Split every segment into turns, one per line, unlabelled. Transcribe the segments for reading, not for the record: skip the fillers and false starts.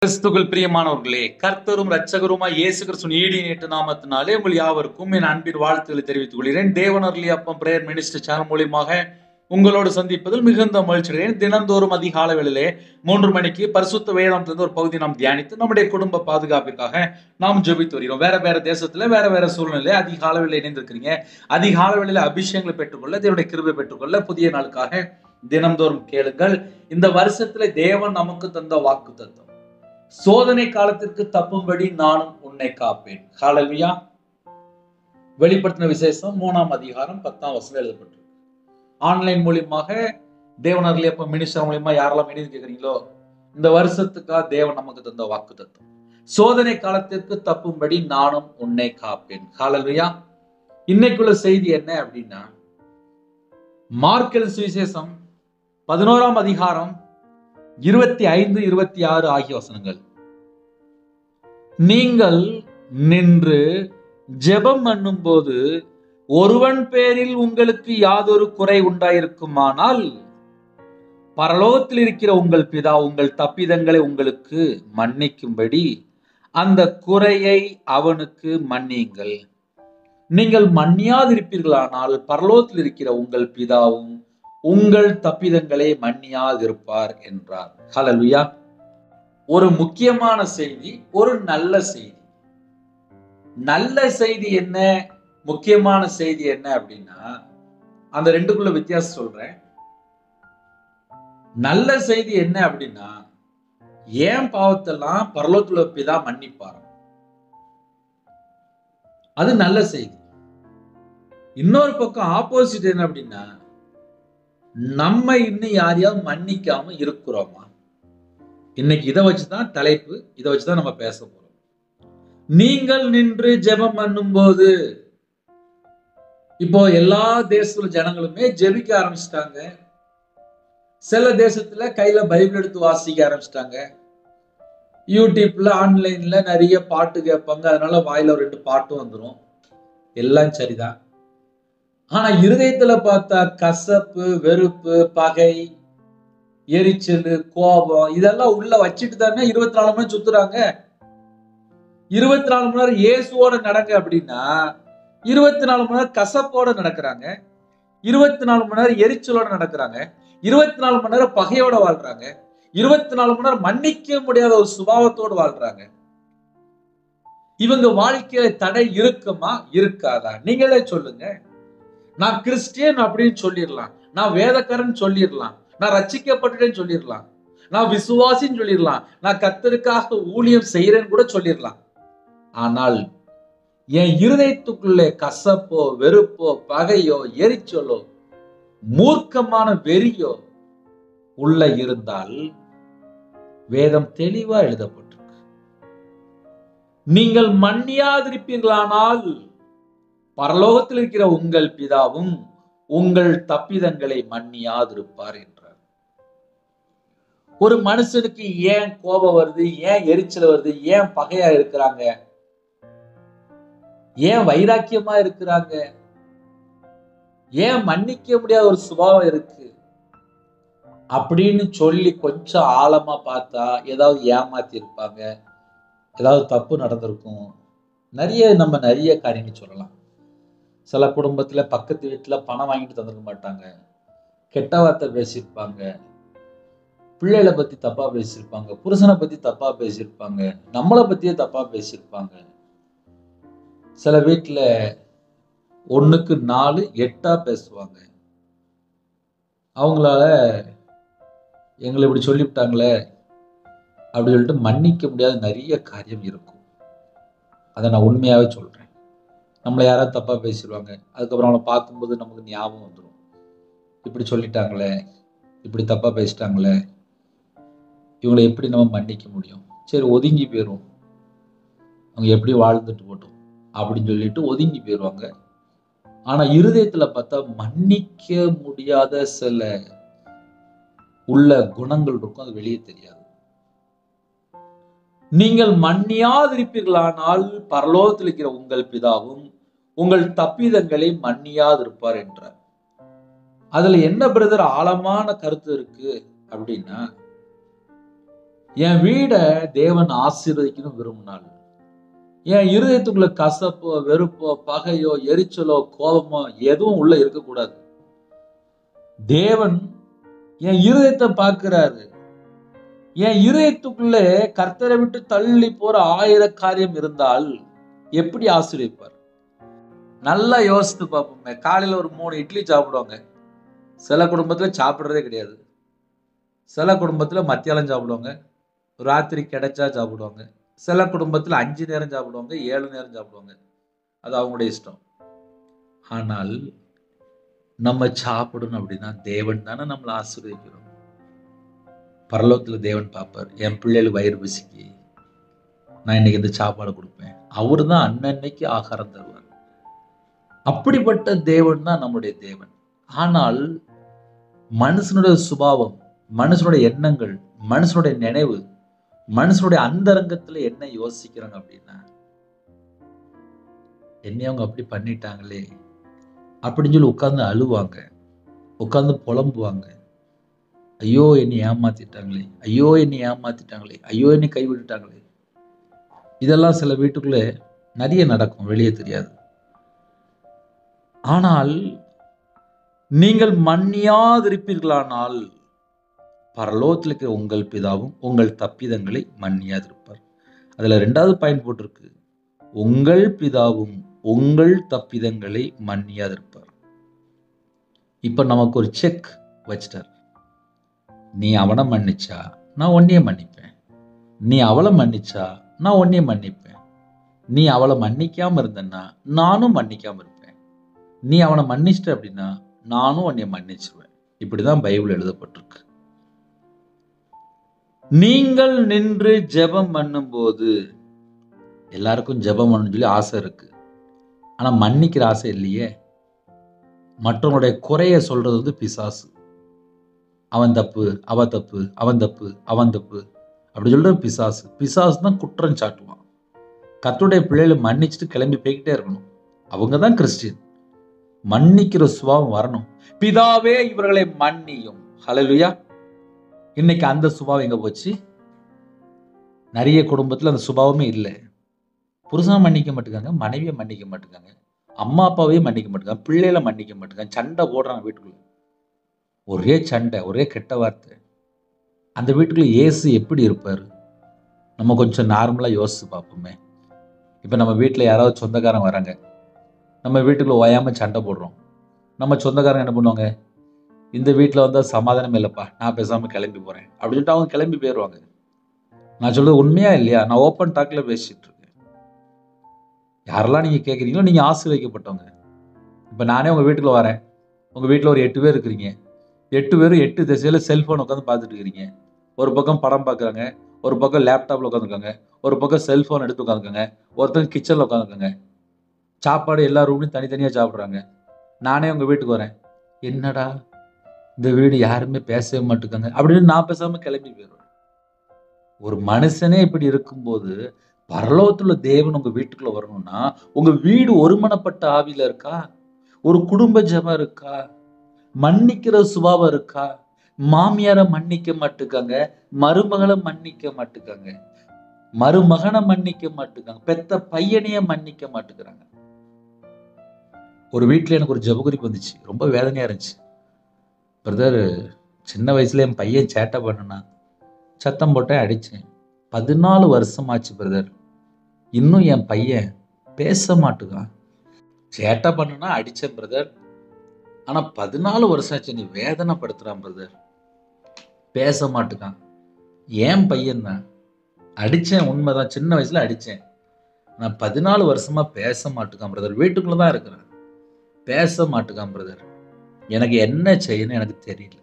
கிறிஸ்துக்குள் பிரியமானவர்களே, கர்த்தரும் இரட்சகருமாய் இயேசு கிறிஸ்துவின் ஈடியேற்ற நாமத்தினாலே உங்கள் யாவருக்கும் என் அன்பின் வாழ்த்துக்களை தெரிவித்துக் கொள்கிறேன். தேவன் அருளிய அப்பம் பிரேயர் மினிஸ்ட்ரி சேனல் மூலியமாக உங்களோடு சந்திப்பதில் மிகுந்த மகிழ்ச்சி அடைகிறேன். தினந்தோறும் அதிகாலை வேளையிலே 3 மணிக்கு பரிசுத்த வேதாந்தத்திலிருந்து ஒரு பகுதி நாம் தியானித்து நம்முடைய குடும்ப பாதுகாப்பிற்காக நாம் ஜெபித்து வருகிறோம். வேற தேசத்துல வேற சூழ்நிலை அதிகாலை வேளையில இணைந்திருக்கிறீங்க. அதிகாலை வேளையில அபிஷேகங்களை பெற்றுக்கொள்ள, தேவனுடைய கிருபை பெற்றுக்கொள்ள புதிய நாளுக்காக தினந்தோறும் கேளுங்கள். இந்த வருஷத்துல தேவன் நமக்கு தந்த வாக்கு தத்தம், சோதனை காலத்திற்கு தப்பும்படி நானும் உன்னை காப்பேன். ஹல்லேலூயா. வெளிப்படுத்தின விசேஷம் 3ஆம் அதிகாரம் 10ஆம் வசனம் எழுதப்பட்டிருக்கு. ஆன்லைன் மூலியமாக தேவன் அருளிய அப்பம் மினிஸ்டர் மூலியமா யாரெல்லாம் இணைந்து கேட்கிறீங்களோ, இந்த வருஷத்துக்காக தேவன் நமக்கு தந்த வாக்கு தத்தம், சோதனை காலத்திற்கு தப்பும்படி நானும் உன்னை காப்பேன். ஹல்லேலூயா. இன்னைக்குள்ள செய்தி என்ன அப்படின்னா, மார்க் எழுதின சுவிசேஷம் 11ஆம் அதிகாரம் 25, 26 ஆகிய வசனங்கள். நீங்கள் நின்று ஜெபம் பண்ணும்போது ஒருவன் பேரில் உங்களுக்கு யாதொரு குறை உண்டாயிருக்குமானால், பரலோகத்தில் இருக்கிற உங்கள் பிதா உங்கள் தப்பிதங்களை உங்களுக்கு மன்னிக்கும்படி அந்த குறையை அவனுக்கு மன்னியுங்கள். நீங்கள் மன்னியாதிருப்பீர்களானால் பரலோகத்தில் இருக்கிற உங்கள் பிதாவும் உங்கள் தப்பிதங்களை மன்னியாதிருப்பார் என்றார். ஹல்லேலூயா. ஒரு முக்கியமான செய்தி, ஒரு நல்ல செய்தி. நல்ல செய்தி என்ன, முக்கியமான செய்தி என்ன அப்படின்னா, அந்த ரெண்டுக்குள்ள வித்தியாசம் சொல்றேன். நல்ல செய்தி என்ன அப்படின்னா, ஏன் பாவத்தெல்லாம் பரலோகத்துல பிதா மன்னிப்பார், அது நல்ல செய்தி. இன்னொரு பக்கம் ஆப்போசிட் என்ன அப்படின்னா, நம்ம இன்னும் யாரையாவது மன்னிக்காம இருக்கிறோமா? இன்னைக்கு இதை வச்சுதான் தலைப்பு, இதை வச்சுதான் நம்ம பேச போறோம். நீங்கள் நின்று ஜெபம் பண்ணும் போது, இப்போ எல்லா தேசத்துல ஜனங்களுமே ஜெபிக்க ஆரம்பிச்சிட்டாங்க. சில தேசத்துல கையில பைபிள் எடுத்து வாசிக்க ஆரம்பிச்சிட்டாங்க. யூடியூப்ல ஆன்லைன்ல நிறைய பாட்டு கேட்பாங்க, அதனால வாயில 2 பாட்டு வந்துடும். எல்லாம் சரிதான். ஆனா இருதயத்துல பார்த்தா கசப்பு, வெறுப்பு, பகை, எரிச்சல், கோபம் இதெல்லாம் உள்ள வச்சுட்டு தானே 24 மணி நேரம் சுத்துறாங்க. 24 மணி நேரம் இயேசுவோட நடங்க அப்படின்னா 24 மணி நேரம் கசப்போட நடக்கிறாங்க, 24 மணி நேரம் எரிச்சலோட நடக்கிறாங்க, 24 மணி நேரம் பகையோட வாழ்றாங்க, 24 மணி நேரம் மன்னிக்க முடியாத ஒரு சுபாவத்தோடு வாழ்றாங்க. இவங்க வாழ்க்கையில தடை இருக்குமா இருக்காதா? நீங்களே சொல்லுங்க. நான் கிறிஸ்டியன் அப்படின்னு சொல்லிடலாம், நான் வேதக்காரன் சொல்லிடலாம், நான் ரட்சிக்கப்பட்டுட்டேன்னு சொல்லிடலாம், நான் விசுவாசின்னு சொல்லிடலாம், நான் கர்த்தருக்காக ஊழியம் செய்யறேன்னு கூட சொல்லிடலாம். ஆனால் என் இருதயத்துக்குள்ளே கசப்போ, வெறுப்போ, பகையோ, எரிச்சலோ, மூர்க்கமான வெறியோ உள்ள இருந்தால், வேதம் தெளிவா எழுதப்பட்டிருக்கு, நீங்கள் மன்னியாதிருப்பீர்களானால் பரலோகத்தில் இருக்கிற உங்கள் பிதாவும் உங்கள் தப்பிதங்களை மன்னியாதிருப்பார் என்றார். ஒரு மனுஷனுக்கு ஏன் கோபம் வருது, ஏன் எரிச்சல் வருது, ஏன் பகையா இருக்கிறாங்க, ஏன் வைராக்கியமா இருக்கிறாங்க, ஏன் மன்னிக்க முடியாத ஒரு சுபாவம் இருக்கு அப்படின்னு சொல்லி கொஞ்சம் ஆழமா பார்த்தா, ஏதாவது ஏமாத்தி இருப்பாங்க, ஏதாவது தப்பு நடந்திருக்கும். நிறைய காரியங்கள் சொல்லலாம். சில குடும்பத்துல பக்கத்து வீட்டுல பணம் வாங்கிட்டு தந்துருக்க மாட்டாங்க, கெட்ட வார்த்தை பேசியிருப்பாங்க, பிள்ளைகளை பத்தி தப்பா பேசியிருப்பாங்க, புருஷனை பத்தி தப்பா பேசியிருப்பாங்க, நம்மளை பத்தியே தப்பா பேசியிருப்பாங்க. சில வீட்டுல 1க்கு 4 8 பேசுவாங்க. அவங்களால எங்களை இப்படி சொல்லிவிட்டாங்களே அப்படி சொல்லிட்டு மன்னிக்க முடியாத நிறைய காரியம் இருக்கும். அதை நான் உண்மையாவே சொல்றேன். நம்மளை யாராவது தப்பா பேசிடுவாங்க, அதுக்கப்புறம் அவங்கள பார்க்கும்போது நமக்கு ஞாபகம் வந்துடும், இப்படி சொல்லிட்டாங்களே, இப்படி தப்பா பேசிட்டாங்களே, இவங்களை எப்படி நம்ம மன்னிக்க முடியும், சரி ஒதுங்கி போயிடும், அவங்க எப்படி வாழ்ந்துட்டு போட்டோம் அப்படின்னு சொல்லிட்டு ஒதுங்கி போயிடுவாங்க. ஆனா இருதயத்துல பார்த்தா மன்னிக்க முடியாத சில உள்ள குணங்கள் இருக்கும், அது வெளியே தெரியாது. நீங்கள் மன்னியாதிருப்பீர்களானால் பரலோகத்தில் இருக்கிற உங்கள் பிதாவும் உங்கள் தப்பிதங்களை மன்னியாதிருப்பார் என்றார். அதுல என்ன பிரதர் ஆழமான கருத்து இருக்கு அப்படின்னா, என் வீடை தேவன் ஆசீர்வதிக்கணும் விரும்பினாள். என் இருதயத்துக்குள்ள கசப்போ, வெறுப்போ, பகையோ, எரிச்சலோ, கோபமோ எதுவும் உள்ள இருக்கக்கூடாது. தேவன் என் இருதயத்தை பார்க்கிறாரு. என் இருதயத்துக்குள்ளே கர்த்தரை விட்டு தள்ளி போற 1000 காரியம் இருந்தால் எப்படி ஆசீர்வதிப்பார்? நல்லா யோசித்து பார்ப்போமே. காலையில ஒரு 3 இட்லி சாப்பிடுவாங்க. சில குடும்பத்துல சாப்பிடுறதே கிடையாது. சில குடும்பத்துல மத்தியானம் சாப்பிடுவாங்க, ராத்திரி கிடைச்சா சாப்பிடுவாங்க. சில குடும்பத்துல 5 நேரம் சாப்பிடுவாங்க, 7 நேரம் சாப்பிடுவாங்க. அது அவங்களுடைய இஷ்டம். ஆனால் நம்ம சாப்பிடணும் அப்படின்னா தேவன் தானே நம்மளை ஆசீர்வதிக்கிறோம். பரலோகத்துல தேவன் பார்ப்பார், என் பிள்ளைகளுக்கு வயிறு பசிக்கு நான் இன்னைக்கு இந்த சாப்பாடு கொடுப்பேன். அவரு தான் அன்னன்னைக்கு ஆகாரம் தருவார். அப்படிப்பட்ட தேவன் தான் நம்முடைய தேவன். ஆனால் மனுஷனுடைய சுபாவம், மனுஷனுடைய எண்ணங்கள், மனுஷனுடைய நினைவு, மனுஷனுடைய அந்தரங்கத்துல என்ன யோசிக்கிறாங்க அப்படின்னா, என்னை அவங்க அப்படி பண்ணிட்டாங்களே அப்படின்னு சொல்லி உட்கார்ந்து அழுவாங்க, உட்கார்ந்து புலம்புவாங்க. ஐயோ என்னை ஏமாத்திட்டாங்களே, ஐயோ என்னை ஏமாத்திட்டாங்களே, ஐயோ என்னை கைவிட்டுட்டாங்களே. இதெல்லாம் சில வீட்டுக்குள்ள நிறைய நடக்கும், வெளியே தெரியாது. ஆனால் நீங்கள் மன்னியாதிருப்பீர்களானால் பரலோகத்தில் இருக்கிற உங்கள் பிதாவும் உங்கள் தப்பிதங்களை மன்னியாதிருப்பார். அதுல 2வது பாயிண்ட் போட்டிருக்கு, உங்கள் பிதாவும் உங்கள் தப்பிதங்களை மன்னியாதிருப்பார். இப்ப நமக்கு ஒரு செக் வச்சிட்டார். நீ அவனை மன்னிச்சா நான் உன்னைய மன்னிப்பேன், நீ அவளை மன்னிச்சா நான் உன்னைய மன்னிப்பேன், நீ அவளை மன்னிக்காம இருந்தன்னா நானும் மன்னிக்காம இருப்பேன், நீ அவனை மன்னிச்சிட்ட அப்படின்னா நானும் உன்னைய மன்னிச்சிருவேன். இப்படிதான் பைபிள் எழுதப்பட்டிருக்கு. நீங்கள் நின்று ஜெபம் பண்ணும் போது, எல்லாருக்கும் ஜெபம் பண்ணணும்னு சொல்லி ஆசை இருக்கு, ஆனா மன்னிக்கிற ஆசை இல்லையே. மற்றவங்களுடைய குறைய சொல்றது பிசாசு. அவன் தப்பு, அவ தப்பு, அவன் தப்பு, அவன் தப்பு அப்படி சொல்ற பிசாசு. பிசாசு தான் குற்றம் சாட்டுவான். கர்த்தருடைய பிள்ளைகளை மன்னிச்சுட்டு கிளம்பி போய்கிட்டே இருக்கணும். அவங்க தான் கிறிஸ்டியன். மன்னிக்கிற சுபாவம் வரணும். பிதாவே இவர்களை மன்னியும். ஹல்லேலூயா. இன்னைக்கு அந்த சுபாவம் எங்க போச்சு? நிறைய குடும்பத்துல அந்த சுபாவமே இல்லை. புருஷனை மன்னிக்க மாட்டேங்காங்க, மனைவியை மன்னிக்க மாட்டேங்காங்க, அம்மா அப்பாவையும் மன்னிக்க மாட்டேங்காங்க, பிள்ளைகளை மன்னிக்க மாட்டேங்காங்க. சண்டை போடுறாங்க வீட்டுக்குள்ள, ஒரே சண்டை, ஒரே கெட்ட வார்த்தை. அந்த வீட்டுக்குள்ள இயேசு எப்படி இருப்பாரு? நம்ம கொஞ்சம் நார்மலா யோசிச்சு பார்ப்போமே. இப்ப நம்ம வீட்டுல யாராவது சொந்தக்காரங்க வராங்க, நம்ம வீட்டுக்குள்ள ஓயாம சண்டை போடுறோம். நம்ம சொந்தக்காரங்க என்ன பண்ணுவாங்க? இந்த வீட்டுல வந்தா சமாதானம் இல்லப்பா, நான் பேசாம கிளம்பி போறேன் அப்படின்னு சொல்லிட்டு அவங்க கிளம்பி போயிடுவாங்க. நான் சொல்றது உண்மையா இல்லையா? நான் ஓப்பன் டாக்ல பேசிட்டு இருக்கேன். யாரெல்லாம் நீங்க கேட்குறீங்களோ நீங்க ஆசீர்வதிக்கப்பட்டவங்க. இப்ப நானே உங்க வீட்டுக்குள்ள வரேன், உங்க வீட்டுல ஒரு 8 பேர் இருக்கிறீங்க. 8 பேரும் 8 திசையில செல்போன் உட்காந்து பார்த்துட்டு இருக்கிறீங்க. ஒரு பக்கம் படம் பார்க்குறாங்க, ஒரு பக்கம் லேப்டாப்ல உட்காந்துருக்காங்க, ஒரு பக்கம் செல்போன் எடுத்து உட்காந்துருக்காங்க, ஒருத்தங்க கிச்சன்ல உட்காந்துருக்காங்க. சாப்பாடு எல்லா ரூம்லையும் தனித்தனியா சாப்பிட்றாங்க. நானே உங்க வீட்டுக்கு வரேன், என்னடா இந்த வீடு யாருமே பேசவே மாட்டேங்காங்க அப்படின்னு நான் பேசாம கிளம்பி போயிடுவேன். ஒரு மனுஷனே இப்படி இருக்கும்போது பரலோகத்துல தேவன் உங்க வீட்டுக்குள்ள வரணும்னா உங்க வீடு ஒருமனப்பட்ட ஆவியில இருக்கா? ஒரு குடும்ப ஜெபம் இருக்கா? மன்னிக்கிற சுபாவம் இருக்கா? மாமியாரை மன்னிக்க மாட்டுக்காங்க, மருமகளை மன்னிக்க மாட்டுக்காங்க, மருமகனை மன்னிக்க மாட்டுக்காங்க, பெத்த பையனையே மன்னிக்க மாட்டுக்கிறாங்க. ஒரு வீட்டுல எனக்கு ஒரு ஜெபகுறிப்பு வந்துச்சு, ரொம்ப வேதனையா இருந்துச்சு. பிரதர், சின்ன வயசுல என் பையன் சேட்டை பண்ணனா, சத்தம் போட்டேன், அடிச்சேன். 14 வருஷம் ஆச்சு பிரதர், இன்னும் என் பையன் பேச மாட்டுக்கான். சேட்டை பண்ணுனா அடிச்சேன் பிரதர், ஆனா 14 வருஷம் ஆச்சு, நீ வேதனைப்படுத்துறான் பிரதர், பேச மாட்டுக்கான். ஏன் பையன் தான் அடிச்சேன், உண்மைதான், சின்ன வயசுல அடிச்சேன். நான் 14 வருஷமா பேச மாட்டுக்கான் பிரதர், வீட்டுக்குள்ளதான் இருக்கிறேன், பேச மாட்டுக்கான் பிரதர். எனக்கு என்ன செய்யணும் எனக்கு தெரியல,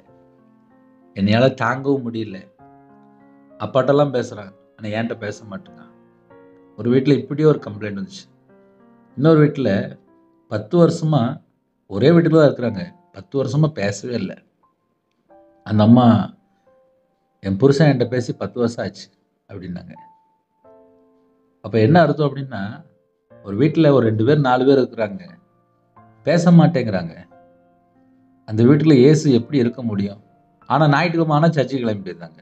என்னையால தாங்கவும் முடியல. அப்பாட்டெல்லாம் பேசுறான், ஆனா என்கிட்ட பேச மாட்டேங்கான். ஒரு வீட்டுல இப்படியே ஒரு கம்ப்ளைண்ட் வந்துச்சு. இன்னொரு வீட்டுல 10 வருஷமா ஒரே வீட்டுல தான் இருக்கிறாங்க, 10 வருஷமா பேசவே இல்லை. அந்த அம்மா, என் புருஷன் என்கிட்ட பேசி 10 வருஷம் ஆச்சு அப்படின்னாங்க. அப்ப என்ன அர்த்தம் அப்படின்னா, ஒரு வீட்டுல ஒரு 2 பேர் 4 பேர் இருக்கிறாங்க, பேச மாட்டேங்கிறாங்க. அந்த வீட்டுல இயேசு எப்படி இருக்க முடியும்? ஆனா ஞாயிற்றுக்கிழமை ஆனா சர்ச்சைக்கு கிளம்பி போயிருந்தாங்க.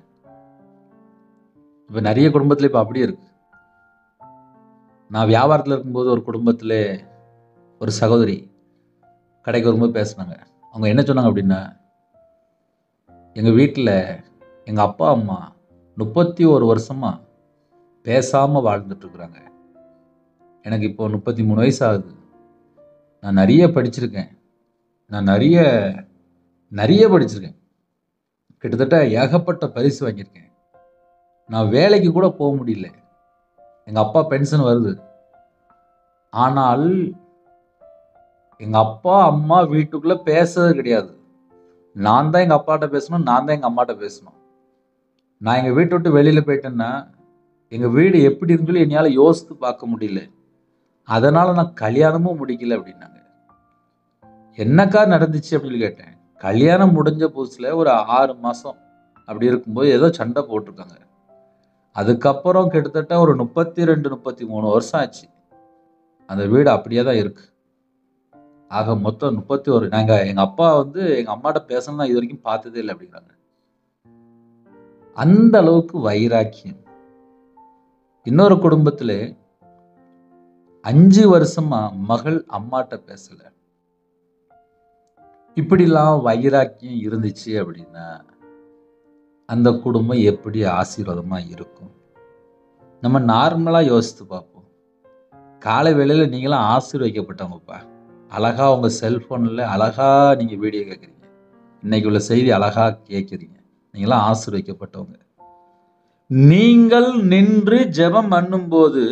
இப்போ நிறைய குடும்பத்தில் இப்போ அப்படியே இருக்கு. நான் வியாபாரத்தில் இருக்கும்போது ஒரு குடும்பத்தில் ஒரு சகோதரி கடைக்கு வரும்போது பேசுனாங்க. அவங்க என்ன சொன்னாங்க அப்படின்னா, எங்கள் வீட்டில் எங்கள் அப்பா அம்மா 31 வருஷமா பேசாமல் வாழ்ந்துட்டு இருக்கிறாங்க. எனக்கு இப்போ 33 வயசு ஆகுது. நான் நிறைய படிச்சிருக்கேன். நான் நிறைய நிறைய படிச்சிருக்கேன். கிட்டத்தட்ட ஏகப்பட்ட பரிசு வாங்கியிருக்கேன். நான் வேலைக்கு கூட போக முடியல. எங்கள் அப்பா பென்ஷன் வருது. ஆனால் எங்கள் அப்பா அம்மா வீட்டுக்குள்ளே பேசுறது கிடையாது. நான் தான் எங்கள் அப்பாட்ட பேசணும், நான் தான் எங்கள் அம்மாட்ட பேசணும். நான் எங்கள் வீட்டை விட்டு வெளியில் போயிட்டேன்னா எங்கள் வீடு எப்படி இருக்குன்னு சொல்லி என்னால் யோசித்து பார்க்க முடியல. அதனால் நான் கல்யாணமும் முடிக்கல அப்படின்னாங்க. என்னக்கா நடந்துச்சு அப்படின்னு கேட்டேன். கல்யாணம் முடிஞ்ச புதுசில் ஒரு 6 மாதம் அப்படி இருக்கும்போது ஏதோ சண்டை போட்டிருக்காங்க. அதுக்கப்புறம் கிட்டத்தட்ட ஒரு 32 33 வருஷம் ஆச்சு. அந்த வீடு அப்படியே தான் இருக்கு. ஆக மொத்தம் 31. எங்கள் அப்பா எங்கள் அம்மாட்ட பேசணும் இது வரைக்கும் பார்த்ததே இல்லை அப்படிங்கிறாங்க. அந்த அளவுக்கு வைராக்கியம். இன்னொரு குடும்பத்தில் 5 வருஷமா மகள் அம்மாட்ட பேசல. இப்படிலாம் வைராக்கியம் இருந்துச்சு அப்படின்னா அந்த குடும்பம் எப்படி ஆசீர்வாதமா இருக்கும்? நம்ம நார்மலா யோசித்து பார்ப்போம். காலை வேளையில நீங்களாம் ஆசீர்வதிக்கப்பட்டவங்கப்பா. அழகா உங்க செல்போன்ல அழகா நீங்க வீடியோ கேட்குறீங்க. இன்னைக்கு உள்ள செய்தி அழகா கேட்குறீங்க. நீங்களாம் ஆசீர்வதிக்கப்பட்டவங்க. நீங்கள் நின்று ஜெபம் பண்ணும்போது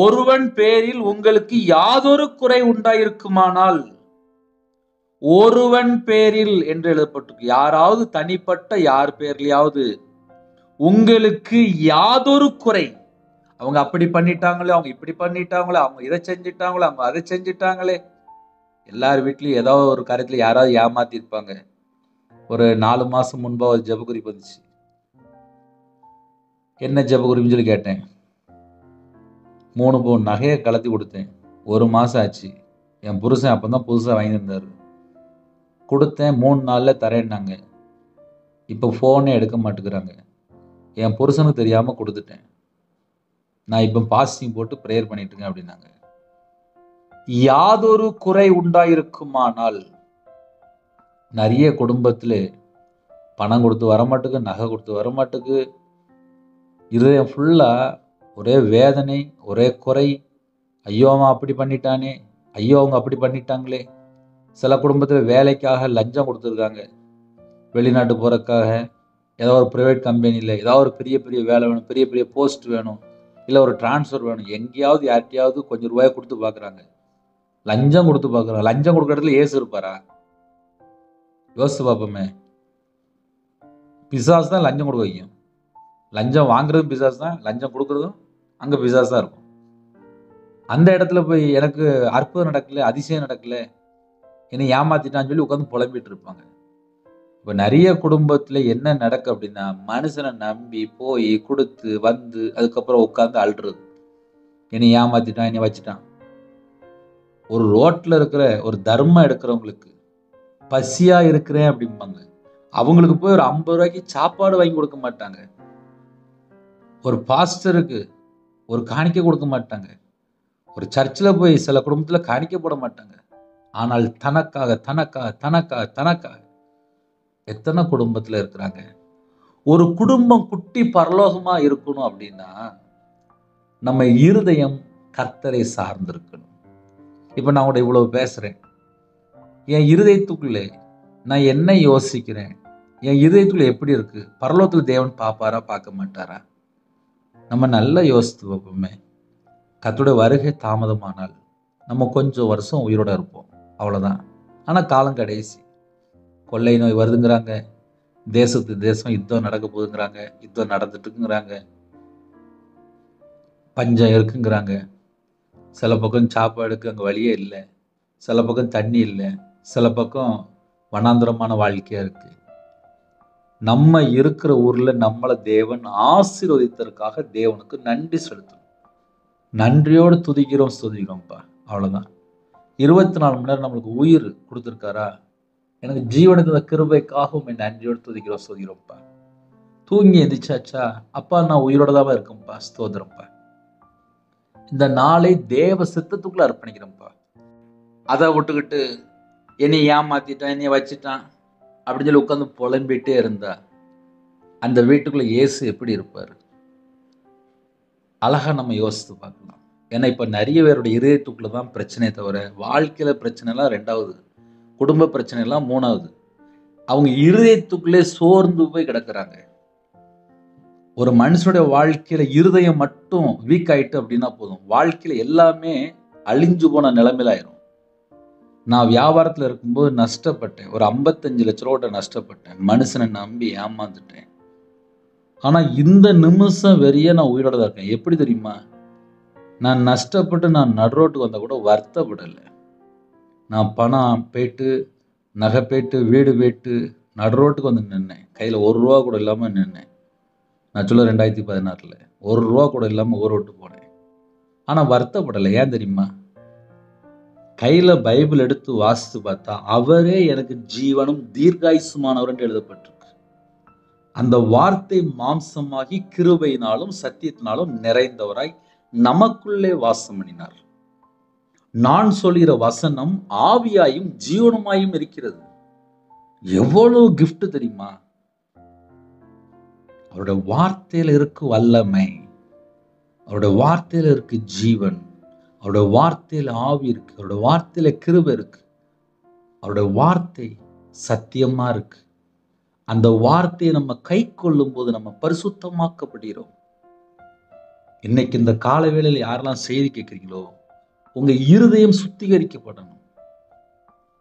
ஒருவன் பேரில் உங்களுக்கு யாதொரு குறை உண்டாயிருக்குமானால், ஒருவன் பேரில் என்று எழுதப்பட்டிருக்கு. யாராவது தனிப்பட்ட யார் பேர்லயாவது உங்களுக்கு யாதொரு குறை, அவங்க அப்படி பண்ணிட்டாங்களே, அவங்க இப்படி பண்ணிட்டாங்களே, அவங்க இதை செஞ்சிட்டாங்களே, அவங்க அதை செஞ்சிட்டாங்களே. எல்லார் வீட்லயும் ஏதோ ஒரு காரியத்துல யாராவது ஏமாத்திருப்பாங்க. ஒரு 4 மாசம் முன்பா ஒரு ஜெபக்குறிப்பு வந்துச்சு. என்ன ஜெபக்குறிப்புன்னு சொல்லி கேட்டேன். 3 பவுன் நகையை கலத்தி கொடுத்தேன். 1 மாசம் ஆச்சு. என் புருஷன் அப்பதான் புதுசா வாங்கியிருந்தாரு. கொடுத்தேன், 3 நாள்ல தரேன்னாங்க. இப்போ போனே எடுக்க மாட்டேங்கிறாங்க. என் புருஷனுக்கு தெரியாம கொடுத்துட்டேன். நான் இப்போ பாஸ்டிங் போட்டு பிரேயர் பண்ணிட்டு இருக்கேன் அப்படின்னாங்க. யாதொரு குறை உண்டாயிருக்குமானால், நிறைய குடும்பத்துல பணம் கொடுத்து வரமாட்டுக்கு, நகை கொடுத்து வரமாட்டுக்கு, இருதயம் ஃபுல்லா ஒரே வேதனை, ஒரே குறை. ஐயோ அவன் அப்படி பண்ணிட்டானே, ஐயோ அவங்க அப்படி பண்ணிட்டாங்களே. சில குடும்பத்துல வேலைக்காக லஞ்சம் கொடுத்துருக்காங்க. வெளிநாட்டு போறதுக்காக ஏதோ ஒரு பிரைவேட் கம்பெனியில் ஏதாவது ஒரு பெரிய பெரிய வேலை வேணும், பெரிய பெரிய போஸ்ட் வேணும், இல்லை ஒரு டிரான்ஸ்ஃபர் வேணும், எங்கேயாவது யார்ட்டையாவது கொஞ்சம் ரூபாயை கொடுத்து பார்க்குறாங்க. லஞ்சம் கொடுத்து பார்க்குறாங்க. லஞ்சம் கொடுக்குற இடத்துல ஏசு இருப்பாரா? யோசித்து பார்ப்போமே. பிசாசு தான் லஞ்சம் கொடுக்க வைக்கும். லஞ்சம் வாங்குறதும் பிசாசு தான், லஞ்சம் கொடுக்குறதும் அங்கே பிசாசு தான் இருக்கும். அந்த இடத்துல போய் எனக்கு அற்புதம் நடக்கல, அதிசயம் நடக்கல, என்னை ஏமாத்திட்டான்னு சொல்லி உட்காந்து புலம்பிட்டு இருப்பாங்க. இப்போ நிறைய குடும்பத்தில் என்ன நடக்கு அப்படின்னா, மனுஷனை நம்பி போய் கொடுத்து வந்து அதுக்கப்புறம் உட்காந்து அழுறது. என்னை ஏமாத்திட்டான், என்னை வச்சுட்டான். ஒரு ரோட்டில் இருக்கிற ஒரு தர்மம் எடுக்கிறவங்களுக்கு பசியா இருக்கிறேன் அப்படிம்பாங்க. அவங்களுக்கு போய் ஒரு 50 ரூபாய்க்கு சாப்பாடு வாங்கி கொடுக்க மாட்டாங்க. ஒரு பாஸ்டருக்கு ஒரு காணிக்கை கொடுக்க மாட்டாங்க. ஒரு சர்ச்சில் போய் சில குடும்பத்தில் காணிக்கை போட மாட்டாங்க. ஆனால் தனக்காக தனக்காக தனக்காக தனக்காக எத்தனை குடும்பத்தில் இருக்கிறாங்க. ஒரு குடும்பம் குட்டி பரலோகமா இருக்கணும் அப்படின்னா நம்ம இருதயம் கர்த்தரை சார்ந்திருக்கணும். இப்போ நான் கூட இவ்வளவு பேசுறேன். என் இருதயத்துக்குள்ளே நான் என்ன யோசிக்கிறேன், என் இருதயத்துக்குள்ள எப்படி இருக்கு? பரலோகத்தில் தேவன் பார்ப்பாரா, பார்க்க மாட்டாரா? நம்ம நல்லா யோசித்து பார்ப்போமே. கர்த்தருடைய வருகை தாமதமானால் நம்ம கொஞ்சம் வருஷம் உயிரோட இருப்போம், அவ்வளோதான். ஆனால் காலம் கடைசி. கொள்ளை நோய் வருதுங்கிறாங்க, தேசத்து தேசம் யுத்தம் நடக்க போகுதுங்கிறாங்க, யுத்தம் நடந்துட்டு இருக்குங்கிறாங்க, பஞ்சம் இருக்குங்கிறாங்க. சில பக்கம் சாப்பாடுக்கு அங்கே வழியே இல்லை, சில பக்கம் தண்ணி இல்லை, சில பக்கம் வனாந்தரமான வாழ்க்கையா இருக்கு. நம்ம இருக்கிற ஊர்ல நம்மளை தேவன் ஆசீர்வதித்ததற்காக தேவனுக்கு நன்றி செலுத்தணும். நன்றியோடு துதிக்கிறோம் ஸ்துதிக்கிறோம்ப்பா, அவ்வளவுதான். 24 மணி நேரம் நம்மளுக்கு உயிர் கொடுத்துருக்காரா? எனக்கு ஜீவனுக்கு கிருபைக்காக உண்மை நன்றியோடு துதிக்கிறோம் ஸ்துதிக்கிறோம்ப்பா. தூங்கி எந்திரிச்சாச்சா, அப்பா நான் உயிரோட தான் இருக்கேன்ப்பா, ஸ்தோத்திரம்ப்பா. இந்த நாளை தேவ சித்தத்துக்குள்ள அர்ப்பணிக்கிறேன்ப்பா. அதை விட்டுக்கிட்டு என்னை ஏமாத்திட்டான், என்னை வச்சுட்டான் அப்படின்னு சொல்லி உட்காந்து புலம்பிட்டே இருந்தா அந்த வீட்டுக்குள்ள இயேசு எப்படி இருப்பார்? அழகா நம்ம யோசித்து பார்க்கலாம். ஏன்னா இப்ப நிறைய பேருடைய இதயத்துக்குள்ள தான் பிரச்சனையே தவிர, வாழ்க்கையில பிரச்சனைலாம் ரெண்டாவது, குடும்ப பிரச்சனை எல்லாம் மூணாவது. அவங்க இருதயத்துக்குள்ளே சோர்ந்து போய் கிடக்குறாங்க. ஒரு மனுஷனுடைய வாழ்க்கையில இருதயம் மட்டும் வீக் ஆயிட்டு அப்படின்னா போதும், வாழ்க்கையில எல்லாமே அழிஞ்சு போன நிலைமையில ஆயிரும். நான் வியாபாரத்துல இருக்கும்போது நஷ்டப்பட்டேன். ஒரு 55 லட்ச ரூபா நஷ்டப்பட்டேன். மனுஷனை நம்பி ஏமாந்துட்டேன். ஆனா இந்த நிமிஷம் வரைய நான் உயிரோட தான் இருக்கேன். எப்படி தெரியுமா? நான் நஷ்டப்பட்டு நான் நடுரோட்டுக்கு வந்தா கூட வருத்தப்படலை. நான் பணம் போயிட்டு, நகை போயிட்டு, வீடு போயிட்டு நடுரோட்டுக்கு வந்து நின்னேன். கையில ₹1 கூட இல்லாம நின்னேன். நான் சொல்ல 2016ல ₹1 கூட இல்லாம ஊரை விட்டு போனேன். ஆனா வருத்தப்படலை. ஏன் தெரியுமா? கையில பைபிள் எடுத்து வாசித்து பார்த்தா அவரே எனக்கு ஜீவனும் தீர்காயுசுமானவர் என்று எழுதப்பட்டிருக்கு. அந்த வார்த்தை மாம்சமாகி கிருபையினாலும் சத்தியத்தினாலும் நிறைந்தவராய் நமக்குள்ளே வாசம் பண்ணினார். நான் சொல்கிற வசனம் ஆவியாயும் ஜீவனுமாயும் இருக்கிறது. எவ்வளவு கிஃப்ட் தெரியுமா? அவருடைய வார்த்தையில இருக்கு வல்லமை, அவருடைய வார்த்தையில இருக்கு ஜீவன், அவருடைய வார்த்தையில ஆவி இருக்கு, அவருடைய வார்த்தையில கிருபை இருக்கு, அவருடைய வார்த்தை சத்தியமா இருக்கு. அந்த வார்த்தையை நம்ம கை கொள்ளும் போது நம்ம பரிசுத்தமாக்கப்படுகிறோம். இன்னைக்கு இந்த கால வேளையில் யாரெல்லாம் செய்தி கேட்கிறீங்களோ, உங்க இருதயம் சுத்திகரிக்கப்படணும்.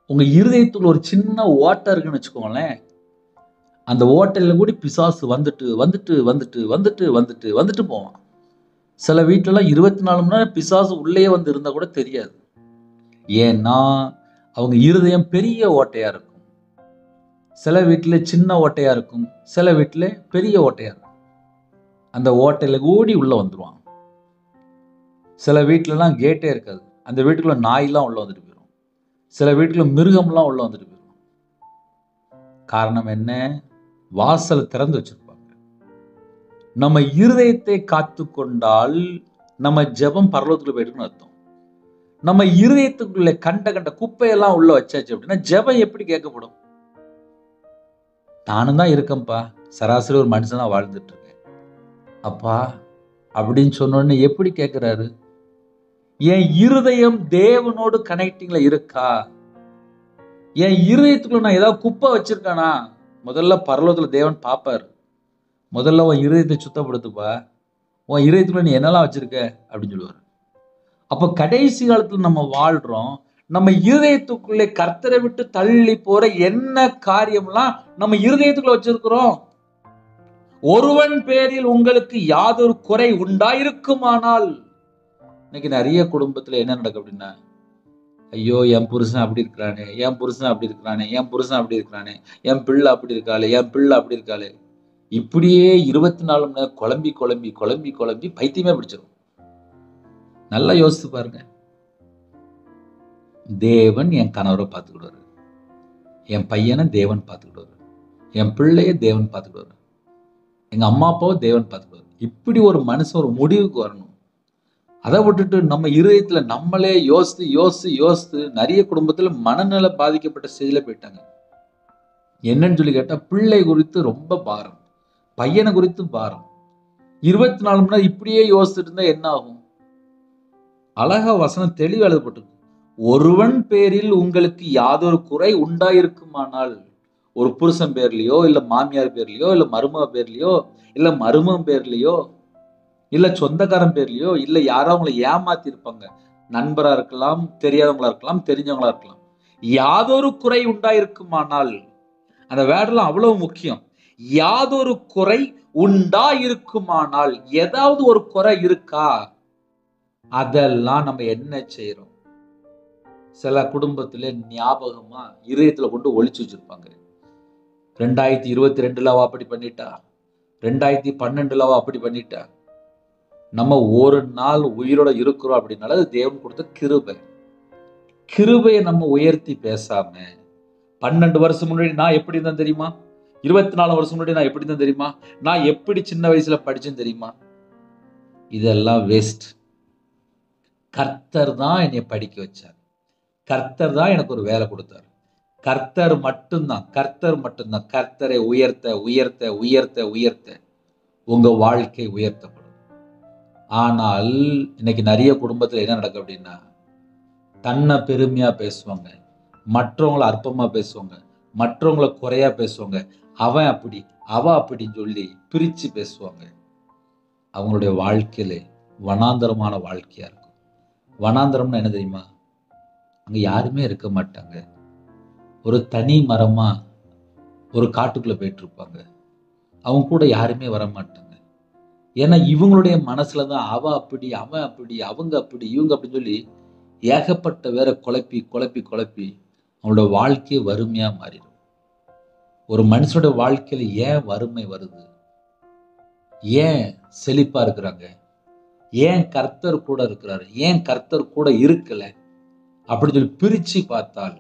உங்க இருதயத்துல ஒரு சின்ன ஓட்டை இருக்குன்னு வச்சுக்கோங்களேன். அந்த ஓட்டையில கூட பிசாசு வந்துட்டு வந்துட்டு வந்துட்டு வந்துட்டு வந்துட்டு வந்துட்டு போவான். சில வீட்டுல 24 மணி நேரம் பிசாசு உள்ளே வந்து இருந்தா கூட தெரியாது. ஏன்னா அவங்க இருதயம் பெரிய ஓட்டையா இருக்கும். சில வீட்டுல சின்ன ஓட்டையா இருக்கும், சில வீட்டுல பெரிய ஓட்டையா இருக்கும். அந்த ஓட்டையில கூடி உள்ள வந்துருவான். சில வீட்டுலலாம் கேட்டே இருக்காது. அந்த வீட்டுக்குள்ள நாயெல்லாம் உள்ள வந்துட்டு போயிடும். சில வீட்டுல மிருகம்லாம் உள்ள வந்துட்டு போயிடும். காரணம் என்ன? வாசல் திறந்து வச்சிருப்பாங்க. நம்ம இருதயத்தை காத்து கொண்டால் நம்ம ஜெபம் பரலோகத்துக்கு போயிட்டுன்னு அர்த்தம். நம்ம இருதயத்துக்குள்ள கண்ட கண்ட குப்பையெல்லாம் உள்ள வச்சாச்சு அப்படின்னா ஜெபம் எப்படி கேட்கப்படும்? நானும் தான் இருக்கேன்ப்பா, சராசரி ஒரு மனுஷனா வாழ்ந்துட்டு இருக்கேன் அப்பா அப்படின்னு சொன்னோன்னு எப்படி கேட்கிறாரு? என் இருதயம் தேவனோடு கனெக்டிங்ல இருக்கா? என் இருதயத்துக்குள்ள நான் ஏதாவது குப்பை வச்சிருக்கானா? முதல்ல பரலோகத்துல தேவன் பார்ப்பாரு. முதல்ல உன் இருதயத்தை சுத்தப்படுத்துப்பா, உன் இருதயத்துக்குள்ள நீ என்னெல்லாம் வச்சிருக்க அப்படின்னு சொல்லுவாரு. அப்ப கடைசி காலத்துல நம்ம வாழ்றோம். நம்ம இருதயத்துக்குள்ளே கர்த்தரை விட்டு தள்ளி போற என்ன காரியம்லாம் நம்ம இருதயத்துக்குள்ள வச்சிருக்கிறோம். ஒருவன் பேரில் உங்களுக்கு யாதொரு குறை உண்டாயிருக்குமானால், இன்னைக்கு நிறைய குடும்பத்துல என்ன நடக்கும் அப்படின்னா, ஐயோ என் புருஷன் அப்படி இருக்கிறானே, என் புருஷன் அப்படி இருக்கிறானே, என் புருஷன் அப்படி இருக்கிறானே, என் பிள்ளை அப்படி இருக்காளே, என் பிள்ளை அப்படி இருக்காளே, இப்படியே 24 மணி நேரம் குழம்பி குழம்பி குழம்பி குழம்பி பைத்தியமே பிடிச்சிடும். நல்லா யோசித்து பாருங்க. தேவன் என் கணவரை பார்த்துக்கிடுவாரு, என் பையனை தேவன் பார்த்துக்கிடுவாரு, என் பிள்ளைய தேவன் பார்த்துக்கிடுவாரு, எங்க அம்மா அப்பாவை தேவன் பார்த்துக்கிடுவாரு. இப்படி ஒரு மனுஷன் ஒரு முடிவுக்கு வரணும். அதை விட்டுட்டு நம்ம இருதயத்துல நம்மளே யோசித்து யோசித்து யோசித்து நிறைய குடும்பத்துல மனநல பாதிக்கப்பட்ட ஸ்டேஜ்ல போயிட்டாங்க. என்னன்னு சொல்லி கேட்டா, பிள்ளை குறித்து ரொம்ப பாரம், பையனை குறித்து பாரம். 24 மணி நேரம் இப்படியே யோசிச்சுட்டு இருந்தா என்ன ஆகும்? அழகா வசனம் தெளிவா எழுதப்பட்டிருக்கு. ஒருவன் பேரில் உங்களுக்கு யாதொரு குறை உண்டாயிருக்குமானால், ஒரு புருஷன் பேர்லயோ இல்ல மாமியார் பேர்லயோ இல்ல மருமக பேர்லயோ இல்ல மருமகன் பேர்லயோ இல்ல சொந்தக்காரன் பேர்லயோ இல்ல யாரோ அவங்களை ஏமாத்தி இருப்பாங்க, நண்பரா இருக்கலாம், தெரியாதவங்களா இருக்கலாம், தெரிஞ்சவங்களா இருக்கலாம். யாதொரு குறை உண்டாயிருக்குமானால், அந்த வேர்டெல்லாம் அவ்வளவு முக்கியம். யாதொரு குறை உண்டாயிருக்குமானால், ஏதாவது ஒரு குறை இருக்கா? அதெல்லாம் நம்ம என்ன செய்யறோம்? சில குடும்பத்துல ஞாபகமா இதயத்துல கொண்டு ஒளிச்சு வச்சிருப்பாங்க. 2022 அப்படி பண்ணிட்டா, 2012 அப்படி பண்ணிட்டா. நம்ம ஒரு நாள் உயிரோட இருக்கிறோம் அப்படின்னால அது தேவன் கொடுத்த கிருபை. கிருபையை நம்ம உயர்த்தி பேசாம, 12 வருஷம் முன்னாடி நான் எப்படி இருந்தேன் தெரியுமா? 24 வருஷம் முன்னாடி நான் எப்படி தான் தெரியுமா, நான் எப்படி சின்ன வயசுல படிச்சேன்னு தெரியுமா? இதெல்லாம் வேஸ்ட். கர்த்தர் தான் என்னை படிக்க வச்சார். கர்த்தர் தான் எனக்கு ஒரு வேலை கொடுத்தார். கர்த்தர் மட்டும்தான், கர்த்தர் மட்டும்தான். கர்த்தரை உயர்த்த உயர்த்த உயர்த்த உயர்த்த உங்க வாழ்க்கை உயர்த்தப்படும். ஆனால் இன்னைக்கு நிறைய குடும்பத்துல என்ன நடக்கும் அப்படின்னா, தன்னை பெருமையா பேசுவாங்க, மற்றவங்களை அற்பமா பேசுவாங்க, மற்றவங்களை குறையா பேசுவாங்க. அவன் அப்படி, அவ அப்படின்னு சொல்லி பிரிச்சு பேசுவாங்க. அவங்களுடைய வாழ்க்கையில வனாந்தரமான வாழ்க்கையா இருக்கும். வனாந்தரம்னா என்ன தெரியுமா? அங்க யாருமே இருக்க மாட்டாங்க. ஒரு தனி மரமா ஒரு காட்டுக்குள்ள போயிட்டு இருப்பாங்க. அவங்க கூட யாருமே வர மாட்டாங்க. ஏன்னா இவங்களுடைய மனசுலதான் அவ அப்படி, அவன் அப்படி, அவங்க அப்படி, இவங்க அப்படின்னு சொல்லி ஏகப்பட்ட வேற குழப்பி குழப்பி குழப்பி அவங்களோட வாழ்க்கையை வறுமையா மாறிடும். ஒரு மனுஷனோட வாழ்க்கையில ஏன் வறுமை வருது? ஏன் செழிப்பா இருக்கிறாங்க? ஏன் கர்த்தர் கூட இருக்கிறாரு? ஏன் கர்த்தர் கூட இருக்கல அப்படின்னு சொல்லி பிரிச்சு பார்த்தால்,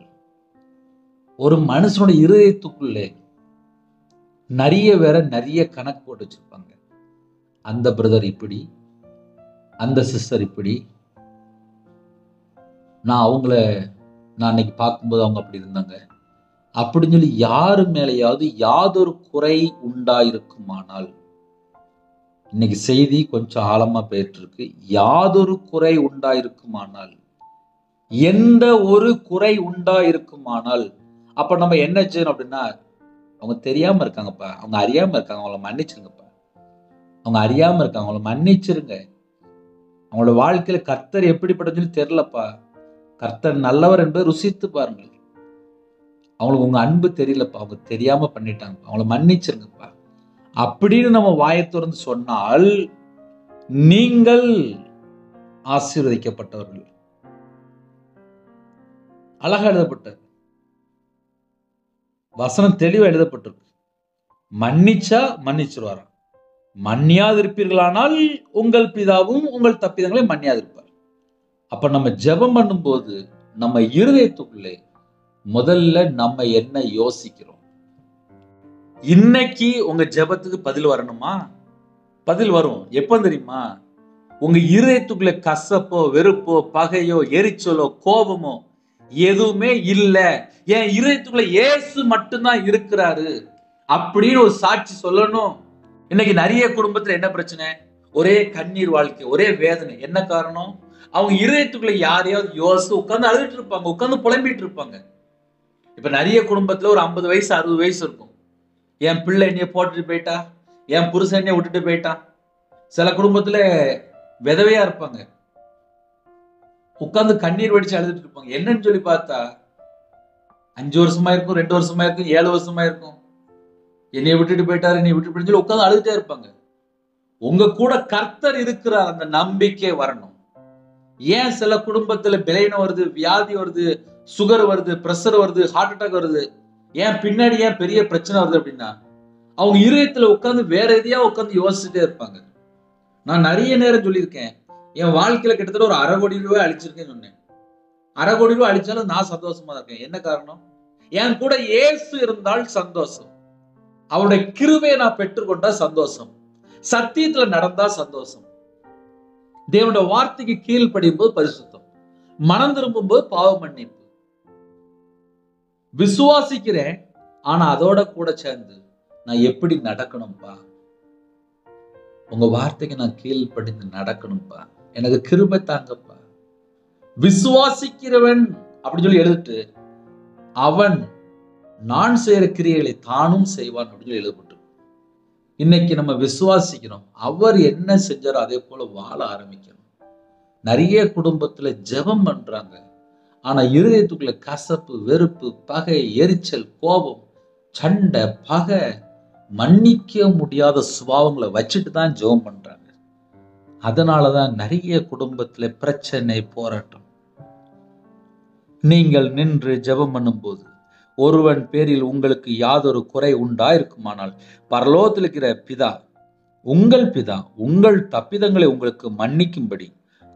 ஒரு மனுஷனோட இருதயத்துக்குள்ளே நிறைய கணக்கு போட்டு வச்சிருப்பாங்க. அந்த பிரதர் இப்படி, அந்த சிஸ்டர் இப்படி, நான் அன்னைக்கு பார்க்கும்போது அவங்க அப்படி இருந்தாங்க அப்படின்னு சொல்லி யாரு மேலேயாவது யாதொரு குறை உண்டாயிருக்குமானால், இன்னைக்கு செய்தி கொஞ்சம் ஆழமா போயிட்டு இருக்கு. யாதொரு குறை உண்டாயிருக்குமானால், எந்த ஒரு குறை உண்டாயிருக்குமானால், அப்ப நம்ம என்ன செய்யணும் அப்படின்னா, அவங்க தெரியாம இருக்காங்கப்பா, அவங்க அறியாம இருக்காங்க, அவங்கள மன்னிச்சிருங்கப்பா. அவங்க அறியாம இருக்காங்க, அவங்கள மன்னிச்சிருங்க. அவங்களோட வாழ்க்கையில கர்த்தர் எப்படிப்பட்ட சொல்லி தெரியலப்பா, கர்த்தர் நல்லவர் என்பதை ருசித்து பாருங்கள். அவங்களுக்கு உங்க அன்பு தெரியலப்பா, அவங்க தெரியாம பண்ணிட்டாங்கப்பா, அவங்கள மன்னிச்சிருங்கப்பா அப்படின்னு நம்ம வாயை திறந்து சொன்னால், நீங்கள் ஆசீர்வதிக்கப்பட்டவர்கள். அழகா எழுதப்பட்ட வசனம், தெளிவா எழுதப்பட்டிருக்கு. மன்னிச்சா மன்னிச்சிருவாராம். மன்னியாதிருப்பீர்களானால் உங்கள் பிதாவும் உங்கள் தப்பிதங்களை மன்னியாதிருப்பார். அப்ப நம்ம ஜெபம் பண்ணும்போது நம்ம இருதயத்துக்குள்ளே முதல்ல நம்ம என்ன யோசிக்கிறோம்? இன்னைக்கு உங்க ஜெபத்துக்கு பதில் வரணுமா? பதில் வரும். எப்ப தெரியுமா? உங்க இருதயத்துக்குள்ள கசப்போ, வெறுப்போ, பகையோ, எரிச்சலோ, கோபமோ எதுவுமே இல்ல, என் இருதயத்துக்குள்ள இயேசு மட்டும்தான் இருக்கிறாரு அப்படின்னு ஒரு சாட்சி சொல்லணும். இன்னைக்கு நிறைய குடும்பத்துல என்ன பிரச்சனை? ஒரே கண்ணீர் வாழ்க்கை, ஒரே வேதனை. என்ன காரணம்? அவங்க இருதயத்துக்குள்ள யாரையாவது யோசிச்சு உட்கார்ந்து அழுதுட்டு இருப்பாங்க, உட்கார்ந்து புலம்பிட்டு இருப்பாங்க. இப்ப நிறைய குடும்பத்துல ஒரு 50 வயசு 60 வயசு இருக்கும். என் பிள்ளை என்னைய போட்டுட்டு போயிட்டா, என் புருஷன் என்னைய விட்டுட்டு போயிட்டான். சில குடும்பத்துல விதவையா இருப்பாங்க, உட்கார்ந்து கண்ணீர் வடிச்சு அழுதுட்டு இருப்பாங்க. என்னன்னு சொல்லி பார்த்தா 5 வருஷமா இருக்கும், 2 வருஷமா இருக்கும், 7 வருஷமா இருக்கும். என்னைய விட்டுட்டு போயிட்டாரு, என்னைய விட்டு போயிட்டு சொல்லி உட்கார்ந்து அழுதுட்டே இருப்பாங்க. உங்க கூட கர்த்தர் இருக்கிறார், அந்த நம்பிக்கை வரணும். ஏன் சில குடும்பத்துல பலவீனம் வருது, வியாதி வருது, சுகர் வருது, பிரஷர் வருது, ஹார்ட் அட்டாக் வருது? ஏன் பின்னாடி ஏன் பெரிய பிரச்சனை வருது அப்படின்னா, அவங்க இருதயத்துல உட்கார்ந்து வேற எதையா உட்கார்ந்து யோசிச்சுட்டே இருப்பாங்க. நான் நிறைய நேரம் சொல்லியிருக்கேன், என் வாழ்க்கையில கிட்டத்தட்ட ஒரு 1/2 கோடி ரூபாய் அழிச்சிருக்கேன்னு சொன்னேன். 1/2 கோடி ரூபாய் அழிச்சாலும் நான் சந்தோஷமா இருக்கேன். என்ன காரணம்? என் கூட இயேசு இருந்தால் சந்தோஷம், அவருடைய கிருபையை நான் பெற்றுக்கொண்டா சந்தோஷம், சத்தியத்துல நடந்தா சந்தோஷம், தேவனுடைய வார்த்தைக்கு கீழ்ப்படியும் போது பரிசுத்தம், மனம் திரும்பும் போது பாவ மன்னிப்பு. விசுவாசிக்கிறேன், ஆனா அதோட கூட சேர்ந்து நான் எப்படி நடக்கணும்பா? உங்க வார்த்தைக்கு நான் கீழ்ப்படிந்து நடக்கணும்பா, எனக்கு கிருபை தாங்கப்பா. விசுவாசிக்கிறவன் அப்படின்னு சொல்லி எழுதிட்டு, அவன் நான் செய்யற கிரியைகளை தானும் செய்வான் அப்படின்னு சொல்லி எழுதப்பட்டு. இன்னைக்கு நம்ம விசுவாசிக்கிறோம், அவர் என்ன செஞ்சாரோ அதே போல வாழ ஆரம்பிக்கணும். நிறைய குடும்பத்துல ஜெபம் பண்றாங்க, ஆனா இருதயத்துக்குள்ள கசப்பு, வெறுப்பு, பகை, எரிச்சல், கோபம், சண்டை, பகை, மன்னிக்க முடியாத சுபாவங்களை வச்சுட்டு தான் ஜெபம் பண்றாங்க. அதனாலதான் நிறைய குடும்பத்துல பிரச்சனை, போராட்டம். நீங்கள் நின்று ஜெபம் பண்ணும் போது ஒருவன் பேரில் உங்களுக்கு யாதொரு குறை உண்டாயிருக்குமானால், பரலோகத்தில் இருக்கிற பிதா, உங்கள் தப்பிதங்களை உங்களுக்கு மன்னிக்கும்படி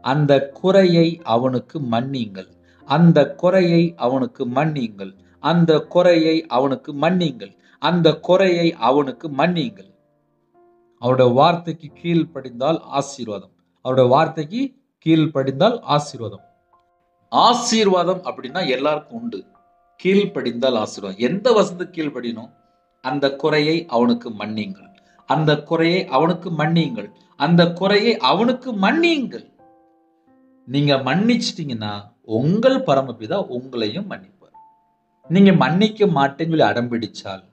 அந்த குறையை அவனுக்கு மன்னியுங்கள், அந்த குறையை அவனுக்கு மன்னியுங்கள், அந்த குறையை அவனுக்கு மன்னியுங்கள். அந்த குறையை அவனுக்கு மன்னியுங்கள். அவருடைய வார்த்தைக்கு கீழ்ப்படிந்தால் ஆசீர்வாதம். அவருடைய வார்த்தைக்கு கீழ்ப்படிந்தால் ஆசீர்வாதம். ஆசீர்வாதம் அப்படின்னா எல்லாருக்கும் உண்டு. கீழ்ப்படிந்தால் ஆசீர்வாதம். எந்த வசனத்துக்கு கீழ்ப்படியணும்? அந்த குறையை அவனுக்கு மன்னியுங்கள். அந்த குறையை அவனுக்கு மன்னியுங்கள். அந்த குறையை அவனுக்கு மன்னியுங்கள். நீங்க மன்னிச்சிட்டீங்கன்னா உங்கள் பரமபிதா உங்களையும் மன்னிப்பார். நீங்க மன்னிக்க மாட்டேன்னு சொல்லி அடம்பிடிச்சால்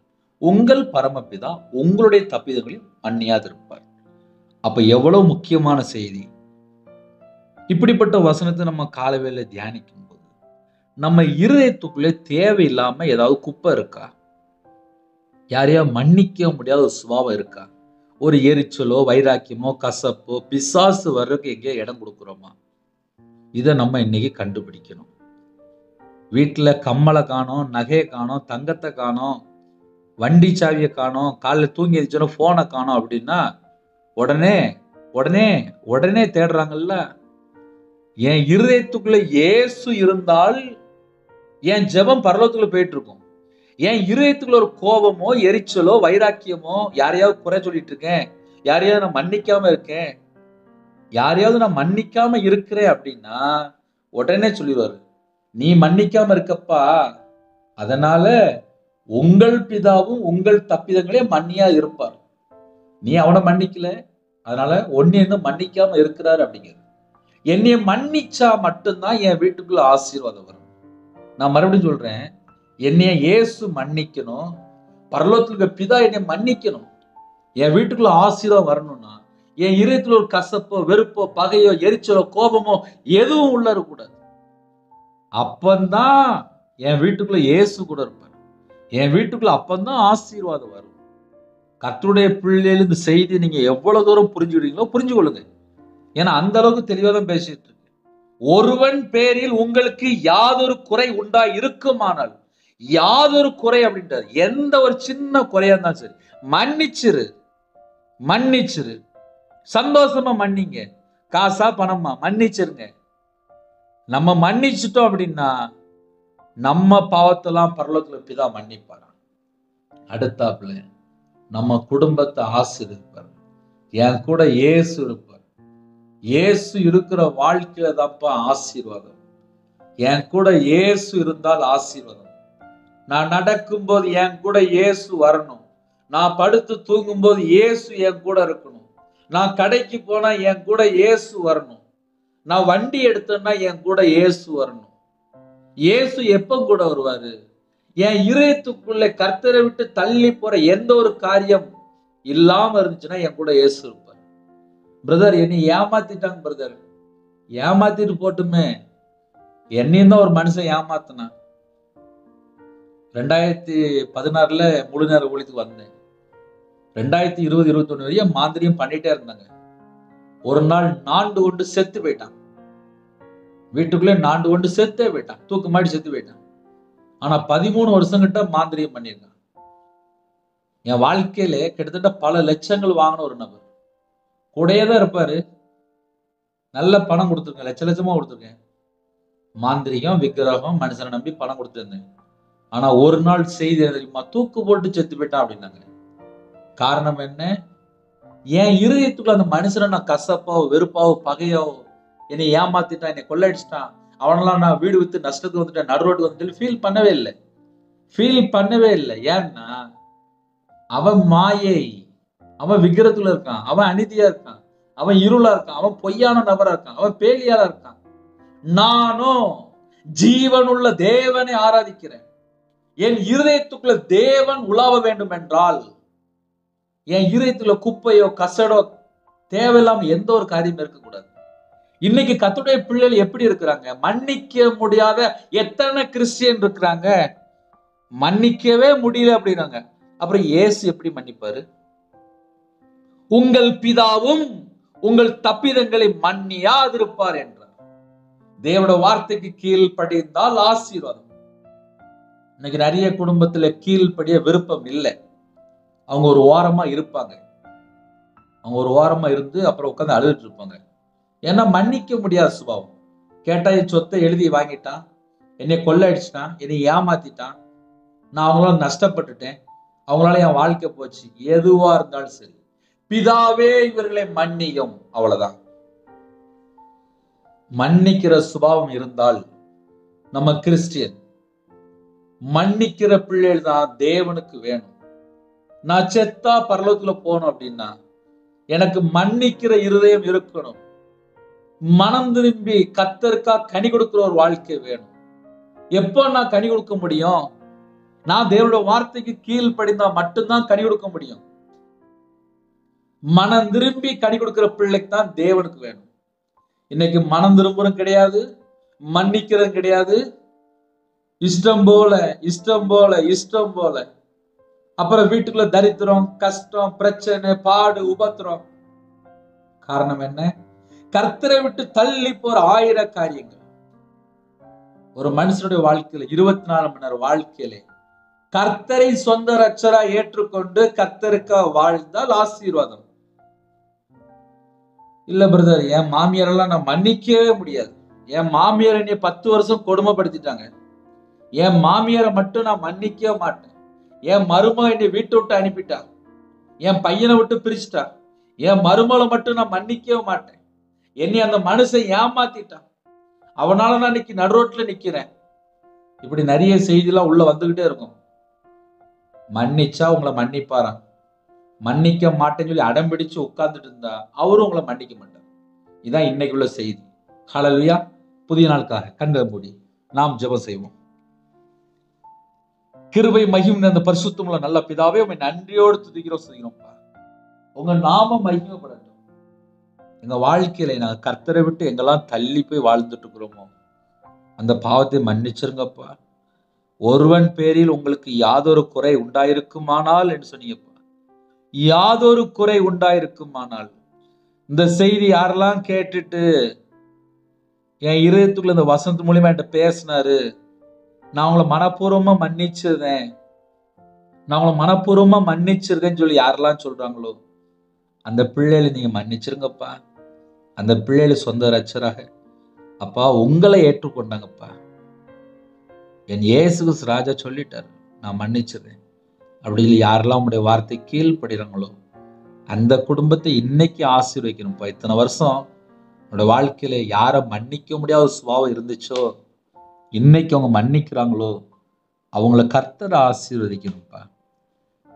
உங்கள் பரமபிதா உங்களுடைய தப்பிதங்களையும் மன்னியாதிருப்பார். அப்ப எவ்வளவு முக்கியமான செய்தி! இப்படிப்பட்ட வசனத்தை நம்ம காலவேளை தியானிக்கும் போது நம்ம இருதயத்துக்குள்ளே தேவையில்லாம ஏதாவது குப்பை இருக்கா? யாரையா மன்னிக்க முடியாத ஒரு சுபாவம் இருக்கா? ஒரு எரிச்சலோ வைராக்கியமோ கசப்போ பிசாசு வர்றதுக்கு எங்கேயோ இடம் கொடுக்குறோமா? இதை நம்ம இன்னைக்கு கண்டுபிடிக்கணும். வீட்டுல கம்மலை காணோம், நகையை காணோம், தங்கத்தை காணோம், வண்டி சாவியை காணோம், காலைல தூங்கி எரிச்சோன்னா போனை காணோம் அப்படின்னா உடனே உடனே உடனே தேடுறாங்கல்ல. என் இருதயத்துக்குள்ள இயேசு இருந்தால் என் ஜெபம் பரலோகத்துக்குள்ள போயிட்டு இருக்கும். என் இருதயத்துக்குள்ள ஒரு கோபமோ எரிச்சலோ வைராக்கியமோ யாரையாவது குறை சொல்லிட்டு இருக்கேன், யாரையாவது நான் மன்னிக்காம இருக்கேன், யாரையாவது நான் மன்னிக்காம இருக்கிறேன் அப்படின்னா உடனே சொல்லிடுவாரு, நீ மன்னிக்காம இருக்கப்பா, அதனால உங்கள் பிதாவும் உங்கள் தப்பிதங்களே மன்னியா இருப்பார். நீ அவனை மன்னிக்கல, அதனால ஒன்னு மன்னிக்காம இருக்கிறாரு அப்படிங்கிறது. என்னைய மன்னிச்சா மட்டும்தான் என் வீட்டுக்குள்ள ஆசீர்வாதம் வரும். நான் மறுபடியும் சொல்றேன், என்னைய இயேசு மன்னிக்கணும், பரலோகத்துல பிதா என்னை மன்னிக்கணும். என் வீட்டுக்குள்ள ஆசீர்வாதம் வரணும்னா என் இருதயத்துல ஒரு கசப்போ வெறுப்போ பகையோ எரிச்சலோ கோபமோ எதுவும் உள்ள இருக்கக்கூடாது. அப்பந்தான் என் வீட்டுக்குள்ள இயேசு கூட இருப்பார். என் வீட்டுக்குள்ள அப்பந்தான் ஆசீர்வாதம் வரும். கர்த்தருடைய பிள்ளைகள் இந்த செய்தி நீங்க எவ்வளவு தூரம் புரிஞ்சுக்கிறீங்களோ புரிஞ்சு கொள்ளுங்க. ஏன்னா அந்த அளவுக்கு தெளிவாதான் பேசிட்டு இருக்கு. ஒருவன் பேரில் உங்களுக்கு யாதொரு குறை உண்டா இருக்குமானால், யாதொரு குறை அப்படின்றாரு, எந்த ஒரு சின்ன குறையா இருந்தாலும் சரி மன்னிச்சிரு, மன்னிச்சிரு, சந்தோஷமா மன்னிங்க, காசா பணமா மன்னிச்சிருங்க. நம்ம மன்னிச்சிட்டோம் அப்படின்னா நம்ம பாவத்தெல்லாம் பரலோகத்துல பிதா மன்னிப்பாராம். அடுத்தாப்புல நம்ம குடும்பத்தை ஆசீர்வதிப்பார். என் கூட இயேசு இருப்பார். இயேசு இருக்கிற வாழ்க்கையில தான்ப்பா ஆசீர்வாதம். என் கூட இயேசு இருந்தால் ஆசீர்வாதம். நான் நடக்கும்போது என் கூட இயேசு வரணும். நான் படுத்து தூங்கும் போது இயேசு என் கூட இருக்கணும். நான் கடைக்கு போனா என் கூட இயேசு வரணும். நான் வண்டி எடுத்தேன்னா என் கூட இயேசு வரணும். இயேசு எப்ப கூட வருவாரு? என் இதயத்துக்குள்ள கர்த்தரை விட்டு தள்ளி போற எந்த ஒரு காரியம் இல்லாம இருந்துச்சுன்னா என் கூட இயேசு இருப்பார். பிரதர், என்னை ஏமாத்திட்டாங்க பிரதர். ஏமாத்திட்டு போட்டுமே, என்னையும் தான் ஒரு மனுஷன் ஏமாத்தினான். 2016 முழு நேர ஊழியத்துக்கு வந்தேன். 2020-21 வரையும் மாந்திரியம் பண்ணிட்டே இருந்தாங்க. ஒரு நாள் நாண்டு கொண்டு செத்து போயிட்டான். வீட்டுக்குள்ளே நாண்டு கொண்டு செத்தே போயிட்டான். தூக்கு மாடி செத்து போயிட்டான். ஆனா 13 வருஷம் கிட்ட மாந்திரியம் பண்ணியிருக்கான். என் வாழ்க்கையில கிட்டத்தட்ட பல லட்சங்கள் வாங்கின ஒரு நபர். கூடயே தான் இருப்பாரு. நல்ல பணம் கொடுத்துருக்கேன், லட்ச லட்சமா கொடுத்துருக்கேன். மாந்திரிகம் விக்கிரகம் மனுஷனை நம்பி பணம் கொடுத்துருந்தேன். ஆனா ஒரு நாள் செய்தி தெரியுமா? தூக்கு போட்டு செத்து போயிட்டான் அப்படின்னாங்க. காரணம் என்ன? என் இருதயத்துக்குள்ள அந்த மனுஷனை நான் கசப்பாவோ வெறுப்பாவோ பகையாவோ, என்னை ஏமாத்திட்டான், என்னை கொள்ளடிச்சிட்டான், அவனெல்லாம் நான் வீடு வித்து நஷ்டத்துக்கு வந்துட்டேன், நடுரோட்டுக்கு வந்துட்டு ஃபீல் பண்ணவே இல்லை. ஏன்னா அவன் மாயை, அவன் விக்கிரத்துல இருக்கான், அவன் அநீதியா இருக்கான், அவன் இருளா இருக்கான், அவன் பொய்யான நபரா இருக்கான், அவன் பேலியாரா இருக்கான். நானும் ஜீவனுள்ள தேவனை ஆராதிக்கிறேன். என் இருதயத்துக்குள்ள தேவன் உலாவ வேண்டும் என்றால் என் இருதயத்துல குப்பையோ கசடோ தேவையில்லாம எந்த ஒரு காரியம் இருக்கக்கூடாது. இன்னைக்கு கர்த்தருடைய பிள்ளைகள் எப்படி இருக்கிறாங்க? மன்னிக்க முடியாத எத்தனை கிறிஸ்டியன் இருக்கிறாங்க. மன்னிக்கவே முடியல அப்படின்னாங்க. அப்புறம் இயேசு எப்படி மன்னிப்பாரு? உங்கள் பிதாவும் உங்கள் தப்பிதங்களை மன்னியாதிருப்பார் என்றார். தேவனுடைய வார்த்தைக்கு கீழ்ப்படிந்தால் ஆசீர்வாதம். இன்னைக்கு நிறைய குடும்பத்துல கீழ்ப்படிய விருப்பம் இல்லை. அவங்க ஒரு ஓரமா இருப்பாங்க. அவங்க ஒரு ஓரமா இருந்து அப்புறம் உட்காந்து அழுதுட்டு இருப்பாங்க. ஏன்னா மன்னிக்க முடியாத சுபாவம். கேட்டா என் சொத்தை எழுதி வாங்கிட்டான், என்னை கொள்ளடிச்சிட்டான், என்னை ஏமாத்திட்டான், நான் அவங்களால நஷ்டப்பட்டுட்டேன், அவங்களால என் வாழ்க்கை போச்சு. எதுவா இருந்தாலும் சரி, பிதாவே இவர்களை மன்னியும், அவ்வளவுதான். மன்னிக்கிற சுபாவம் இருந்தால் நம்ம கிறிஸ்டியன். மன்னிக்கிற பிள்ளைகள் தான் தேவனுக்கு வேணும். நான் செத்தா பரலோகத்துல போகணும் அப்படின்னா எனக்கு மன்னிக்கிற இருதயம் இருக்கணும். மனம் திரும்பி கர்த்தருக்கா கனி கொடுக்கிற ஒரு வாழ்க்கை வேணும். எப்போ நான் கனி கொடுக்க முடியும்? நான் தேவனுடைய வார்த்தைக்கு கீழ்ப்படிந்தா மட்டும்தான் கனி கொடுக்க முடியும். மனம் திரும்பி கனி கொடுக்கிற பிள்ளைக்கு தான் தேவனுக்கு வேணும். இன்னைக்கு மனம் திரும்புறதும் கிடையாது, மன்னிக்கிறதும் கிடையாது. இஷ்டம் போல இஷ்டம் போல இஷ்டம் போல. அப்புறம் வீட்டுக்குள்ள தரித்திரம், கஷ்டம், பிரச்சனை, பாடு, உபத்திரம். காரணம் என்ன? கர்த்தரை விட்டு தள்ளி போற 1000 காரியங்கள். ஒரு மனுஷனுடைய வாழ்க்கையில 24 மணி நேரம் வாழ்க்கையில கர்த்தரை சொந்த ரட்சரா ஏற்றுக்கொண்டு கர்த்தருக்கா வாழ்ந்தால் ஆசீர்வாதம். இல்ல பிரதர், என் மாமியாரெல்லாம் நான் மன்னிக்கவே முடியாது. என் மாமியார் என்னை 10 வருஷம் கொடுமைப்படுத்திட்டாங்க. என் மாமியாரை மட்டும் நான் மன்னிக்கவே மாட்டேன். என் மருமக என்னை வீட்டை விட்டு அனுப்பிட்டா, என் பையனை விட்டு பிரிச்சுட்டா, என் மருமகளை மட்டும் நான் மன்னிக்கவே மாட்டேன். என்னை அந்த மனுஷன் ஏமாத்திட்டான், அவனால நான் இன்னைக்கு நடுரோட்ல நிக்கிறேன். இப்படி நிறைய செய்திலாம் உள்ள வந்துகிட்டே இருக்கும். மன்னிச்சா உங்களை மன்னிப்பாராம், மன்னிக்க மாட்டேன்னு சொல்லி அடம் பிடிச்சு உட்கார்ந்துட்டு இருந்தா அவரும் உங்களை மன்னிக்க மாட்டார். இதான் இன்னைக்குள்ள செய்தி. ஹல்லேலூயா. புதிய நாளுக்காக கண்களை மூடி நாம் ஜெபம் செய்வோம். கிருபை மகிமை அந்த பரிசுத்தமுள்ள நல்ல பிதாவே, உம்மை நன்றியோடு துதிக்கிறோம்ப்பா. உங்க நாம மகிமைப்படட்டும். எங்க வாழ்க்கையில நாங்க கர்த்தரை விட்டு எங்கெல்லாம் தள்ளி போய் வாழ்ந்துட்டு இருக்கிறோமோ அந்த பாவத்தை மன்னிச்சிருங்கப்பா. ஒருவன் பேரில் உங்களுக்கு யாதொரு குறை உண்டாயிருக்குமானால் என்று சொன்னீங்கப்பா. யாதொரு குறை உண்டாயிருக்குமானால் இந்த செய்தி யாரெல்லாம் கேட்டுட்டு என் இருதயத்துக்குள்ள இந்த வசந்த மூலியமா என்கிட்ட பேசினாரு, நான் உங்களை மனப்பூர்வமா மன்னிச்சிருந்தேன், நான் உங்களை மனப்பூர்வமா மன்னிச்சிருக்கேன்னு சொல்லி யாரெல்லாம் சொல்றாங்களோ அந்த பிள்ளைகளை நீங்க மன்னிச்சிருங்கப்பா. அந்த பிள்ளைகளை சொந்த ரட்சராக அப்பா உங்களை ஏற்றுக்கொண்டாங்கப்பா. என் இயேசு கிறிஸ்து ராஜா சொல்லிட்டாரு, நான் மன்னிச்சிருக்கேன். அப்படி இல்லை யாரெல்லாம் உங்களுடைய வார்த்தை கீழ்படுறாங்களோ அந்த குடும்பத்தை இன்னைக்கு ஆசீர்வதிக்கணும்ப்பா. இத்தனை வருஷம் என்னோட வாழ்க்கையில யாரை மன்னிக்க முடியாத சுபாவம் இருந்துச்சோ இன்னைக்கு அவங்க மன்னிக்கிறாங்களோ அவங்கள கர்த்தரை ஆசீர்வதிக்கணும்ப்பா.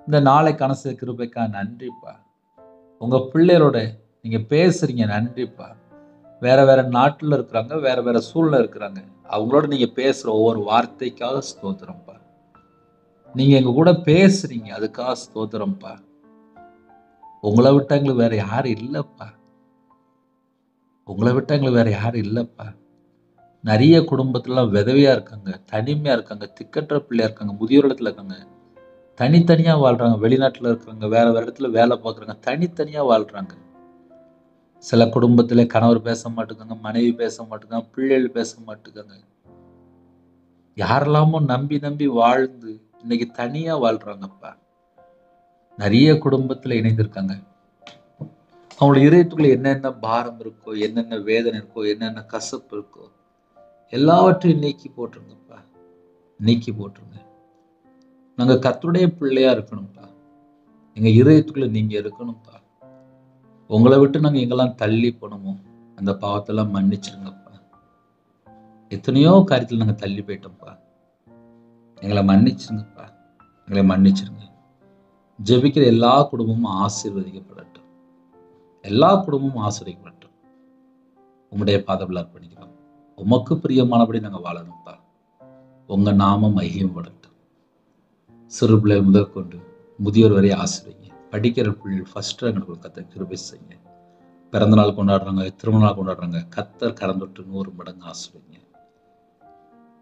இந்த நாளை கனச கிருபைக்கா நன்றிப்பா. உங்க பிள்ளைகளோட நீங்க பேசுறீங்க, நன்றிப்பா. வேற வேற நாட்டுல இருக்கிறாங்க, வேற வேற சூழ்நிலை இருக்கிறாங்க, அவங்களோட நீங்க பேசுற ஒவ்வொரு வார்த்தைக்காக ஸ்தோத்திரம்ப்பா. நீங்க எங்க கூட பேசுறீங்க, அதுக்காக ஸ்தோத்திரம்ப்பா. உங்களை விட்டா எங்களுக்கு வேற யாரும் இல்லப்பா. உங்களை விட்டா எங்களுக்கு வேற யாரும் இல்லப்பா. நிறைய குடும்பத்துலாம் விதவையா இருக்காங்க, தனிமையா இருக்காங்க, திக்கற்ற பிள்ளையா இருக்காங்க, முதியோர் இடத்துல இருக்காங்க, தனித்தனியா வாழ்றாங்க. வெளிநாட்டுல இருக்கிறாங்க, வேற வேற இடத்துல வேலை பார்க்குறாங்க, தனித்தனியா வாழ்றாங்க. சில குடும்பத்துல கணவர் பேச மாட்டேங்காங்க, மனைவி பேச மாட்டேங்காங்க, பிள்ளைகள் பேச மாட்டேங்காங்க. யாரெல்லாமோ நம்பி நம்பி வாழ்ந்து இன்னைக்கு தனியா வாழ்றாங்கப்பா. நிறைய குடும்பத்துல இணைந்திருக்காங்க. அவங்களோட இதயத்துக்குள்ள என்னென்ன பாரம் இருக்கோ, என்னென்ன வேதனை இருக்கோ, என்னென்ன கசப்பு இருக்கோ எல்லாவற்றையும் நீக்கி போட்டுருங்கப்பா. நீக்கி போட்டுருங்க. நாங்க கர்த்தருடைய பிள்ளையா இருக்கணும்ப்பா. எங்க இதயத்துக்குள்ள நீங்க இருக்கணும்ப்பா. உங்களை விட்டு நாங்க எங்கெல்லாம் தள்ளி போனோமோ அந்த பாவத்தெல்லாம் மன்னிச்சிருங்கப்பா. எத்தனையோ காரியத்துல நாங்க தள்ளி போயிட்டோம்ப்பா. எங்களை மன்னிச்சிருங்கப்பா. எங்களை மன்னிச்சிருங்க. ஜெபிக்கிற எல்லா குடும்பமும் ஆசீர்வதிக்கப்படட்டும். எல்லா குடும்பமும் ஆசீர்வதிக்கப்படட்டும். உங்களுடைய பாதத்தில் அர்ப்பணிக்கிறோம். உமக்கு பிரியமானபடி நாங்க வாழணும்ப்பா. உங்க நாம மகிமைப்படட்டும். சிறு பிள்ளை முதல் கொண்டு முதியோர் வரை ஆசீர்வதிங்க. படிக்கிற பிள்ளைகள் ஃபர்ஸ்ட் ரேங்க் கர்த்தர் கிருபை செய்யுங்க. பிறந்த நாள் கொண்டாடுறாங்க, திருமண நாள் கொண்டாடுறாங்க, கர்த்தர் கரந்தொட்டு 100 மடங்கு ஆசீர்வதிங்க.